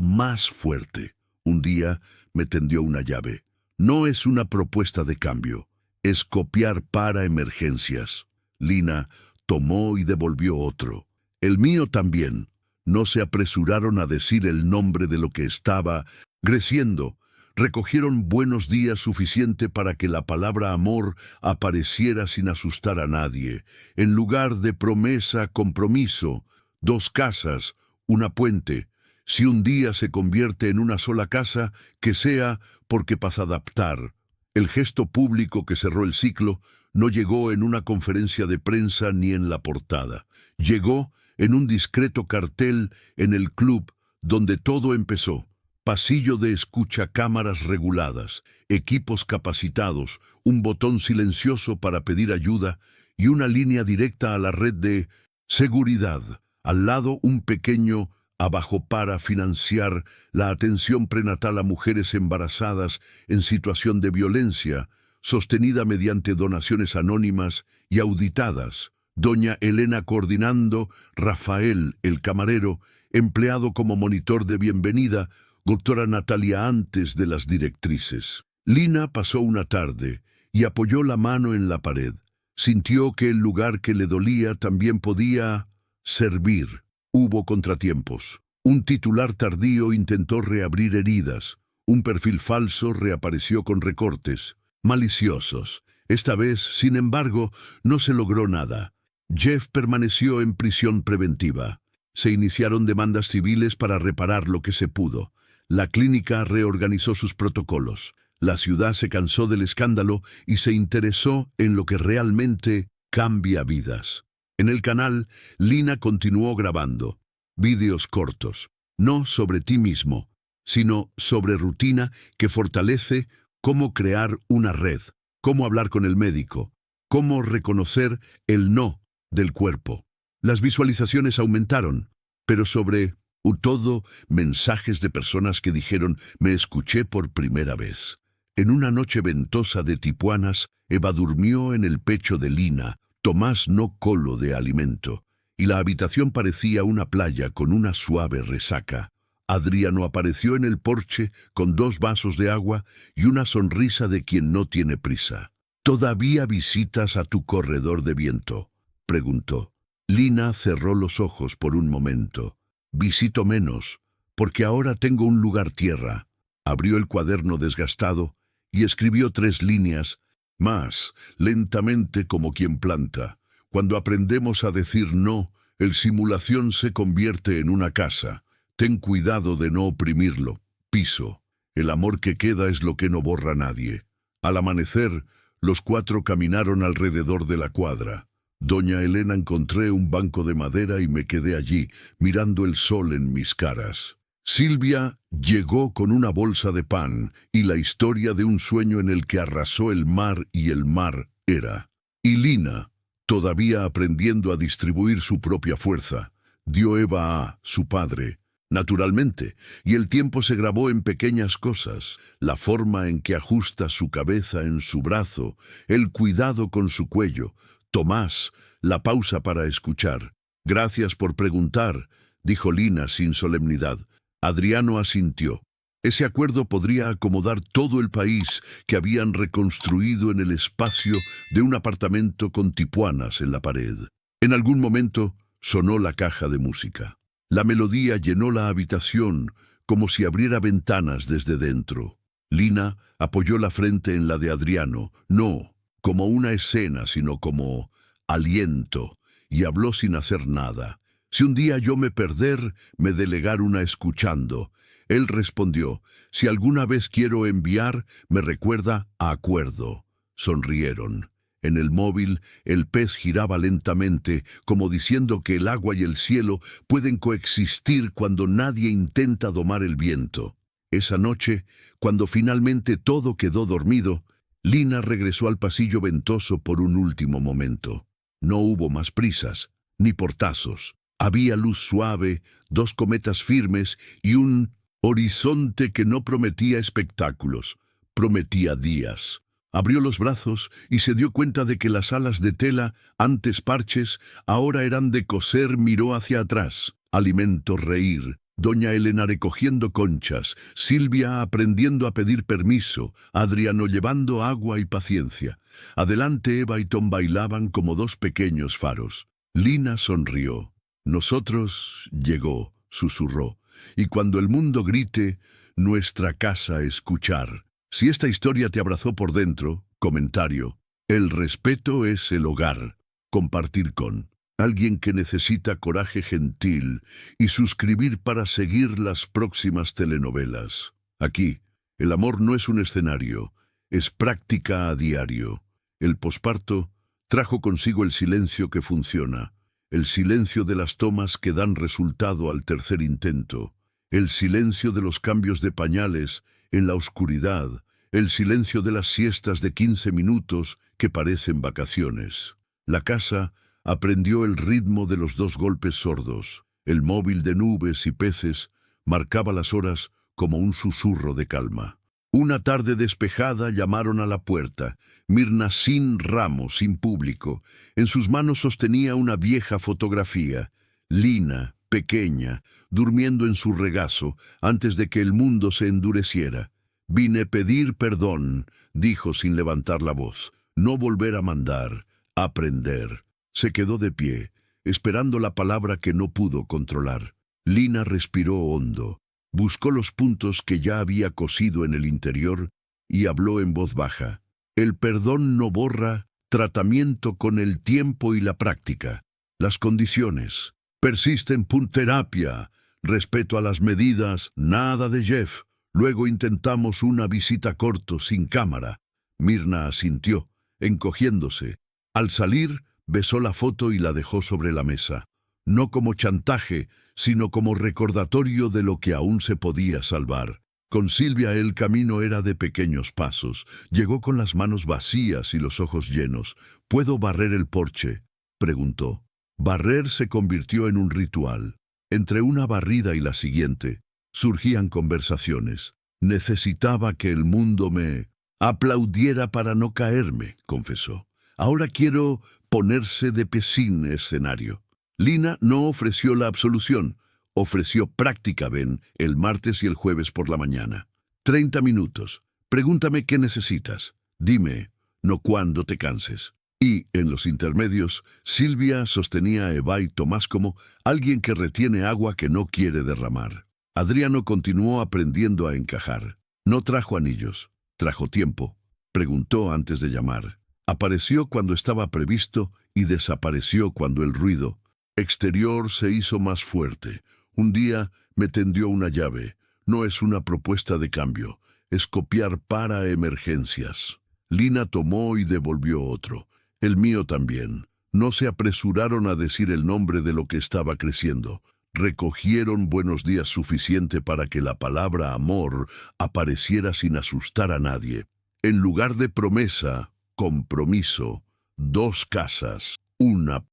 más fuerte. Un día me tendió una llave. No es una propuesta de cambio. Es copiar para emergencias. Lina tomó y devolvió otro. El mío también. No se apresuraron a decir el nombre de lo que estaba creciendo. Recogieron buenos días suficiente para que la palabra amor apareciera sin asustar a nadie. En lugar de promesa, compromiso. 2 casas, una puente. Si un día se convierte en una sola casa, que sea porque pasa a adaptar. El gesto público que cerró el ciclo no llegó en una conferencia de prensa ni en la portada. Llegó en un discreto cartel en el club donde todo empezó. Pasillo de escucha, cámaras reguladas, equipos capacitados, un botón silencioso para pedir ayuda y una línea directa a la red de seguridad. Al lado un pequeño abajo para financiar la atención prenatal a mujeres embarazadas en situación de violencia, sostenida mediante donaciones anónimas y auditadas. Doña Elena coordinando, Rafael, el camarero, empleado como monitor de bienvenida, doctora Natalia antes de las directrices. Lina pasó una tarde y apoyó la mano en la pared. Sintió que el lugar que le dolía también podía servir. Hubo contratiempos. Un titular tardío intentó reabrir heridas. Un perfil falso reapareció con recortes maliciosos. Esta vez, sin embargo, no se logró nada. Jeff permaneció en prisión preventiva. Se iniciaron demandas civiles para reparar lo que se pudo. La clínica reorganizó sus protocolos. La ciudad se cansó del escándalo y se interesó en lo que realmente cambia vidas. En el canal, Lina continuó grabando vídeos cortos, no sobre ti mismo, sino sobre rutina que fortalece cómo crear una red, cómo hablar con el médico, cómo reconocer el no del cuerpo. Las visualizaciones aumentaron, pero sobre todo mensajes de personas que dijeron «me escuché por primera vez». En una noche ventosa de Tipuanas, Eva durmió en el pecho de Lina, Tomás no colo de alimento, y la habitación parecía una playa con una suave resaca. Adriano apareció en el porche con 2 vasos de agua y una sonrisa de quien no tiene prisa. «¿Todavía visitas a tu corredor de viento?», preguntó. Lina cerró los ojos por un momento. «Visito menos, porque ahora tengo un lugar tierra». Abrió el cuaderno desgastado y escribió 3 líneas, más lentamente como quien planta. Cuando aprendemos a decir no, el simulación se convierte en una casa. Ten cuidado de no oprimirlo. Piso. El amor que queda es lo que no borra nadie. Al amanecer, los 4 caminaron alrededor de la cuadra. Doña Elena, encontré un banco de madera y me quedé allí, mirando el sol en mis caras. Silvia llegó con una bolsa de pan y la historia de un sueño en el que arrasó el mar y el mar era. Y Lina, todavía aprendiendo a distribuir su propia fuerza, dio Eva a su padre, naturalmente, y el tiempo se grabó en pequeñas cosas, la forma en que ajusta su cabeza en su brazo, el cuidado con su cuello, Tomás, la pausa para escuchar. «Gracias por preguntar», dijo Lina sin solemnidad. Adriano asintió. Ese acuerdo podría acomodar todo el país que habían reconstruido en el espacio de un apartamento con tipuanas en la pared. En algún momento sonó la caja de música. La melodía llenó la habitación como si abriera ventanas desde dentro. Lina apoyó la frente en la de Adriano, no como una escena, sino como aliento, y habló sin hacer nada. «Si un día yo me perder, me delegar una escuchando». Él respondió, «Si alguna vez quiero enviar, me recuerda a acuerdo». Sonrieron. En el móvil, el pez giraba lentamente, como diciendo que el agua y el cielo pueden coexistir cuando nadie intenta domar el viento. Esa noche, cuando finalmente todo quedó dormido, Lina regresó al pasillo ventoso por un último momento. No hubo más prisas, ni portazos. Había luz suave, 2 cometas firmes y un horizonte que no prometía espectáculos, prometía días. Abrió los brazos y se dio cuenta de que las alas de tela, antes parches, ahora eran de coser. Miró hacia atrás. Alimento, reír. Doña Elena recogiendo conchas, Silvia aprendiendo a pedir permiso, Adriano llevando agua y paciencia. Adelante Eva y Tom bailaban como 2 pequeños faros. Lina sonrió. «Nosotros», llegó, susurró, «y cuando el mundo grite, nuestra casa escuchar». Si esta historia te abrazó por dentro, comentario, el respeto es el hogar. Compartir con alguien que necesita coraje gentil y suscribir para seguir las próximas telenovelas. Aquí, el amor no es un escenario, es práctica a diario. El posparto trajo consigo el silencio que funciona, el silencio de las tomas que dan resultado al tercer intento, el silencio de los cambios de pañales en la oscuridad, el silencio de las siestas de 15 minutos que parecen vacaciones. La casa aprendió el ritmo de los 2 golpes sordos. El móvil de nubes y peces marcaba las horas como un susurro de calma. Una tarde despejada llamaron a la puerta. Mirna sin ramo, sin público. En sus manos sostenía una vieja fotografía. Lina, pequeña, durmiendo en su regazo antes de que el mundo se endureciera. «Vine a pedir perdón», dijo sin levantar la voz. «No volver a mandar, aprender». Se quedó de pie, esperando la palabra que no pudo controlar. Lina respiró hondo. Buscó los puntos que ya había cosido en el interior y habló en voz baja. «El perdón no borra, tratamiento con el tiempo y la práctica. Las condiciones. Persiste en punterapia. Respeto a las medidas, nada de Jeff. Luego intentamos una visita corto, sin cámara. Mirna asintió, encogiéndose. Al salir, besó la foto y la dejó sobre la mesa. No como chantaje, sino como recordatorio de lo que aún se podía salvar. Con Silvia el camino era de pequeños pasos. Llegó con las manos vacías y los ojos llenos. ¿Puedo barrer el porche?, preguntó. Barrer se convirtió en un ritual. Entre una barrida y la siguiente, surgían conversaciones. Necesitaba que el mundo me aplaudiera para no caerme, confesó. Ahora quiero ponerse de pie sin escenario. Lina no ofreció la absolución, ofreció práctica, ven, el martes y el jueves por la mañana. 30 minutos. Pregúntame qué necesitas. Dime, no cuándo te canses. Y, en los intermedios, Silvia sostenía a Eva y Tomás como alguien que retiene agua que no quiere derramar. Adriano continuó aprendiendo a encajar. No trajo anillos. ¿Trajo tiempo?, preguntó antes de llamar. Apareció cuando estaba previsto y desapareció cuando el ruido exterior se hizo más fuerte. Un día me tendió una llave. No es una propuesta de cambio, es copiar para emergencias. Lina tomó y devolvió otro. El mío también. No se apresuraron a decir el nombre de lo que estaba creciendo. Recogieron buenos días suficiente para que la palabra amor apareciera sin asustar a nadie. En lugar de promesa, compromiso, 2 casas, una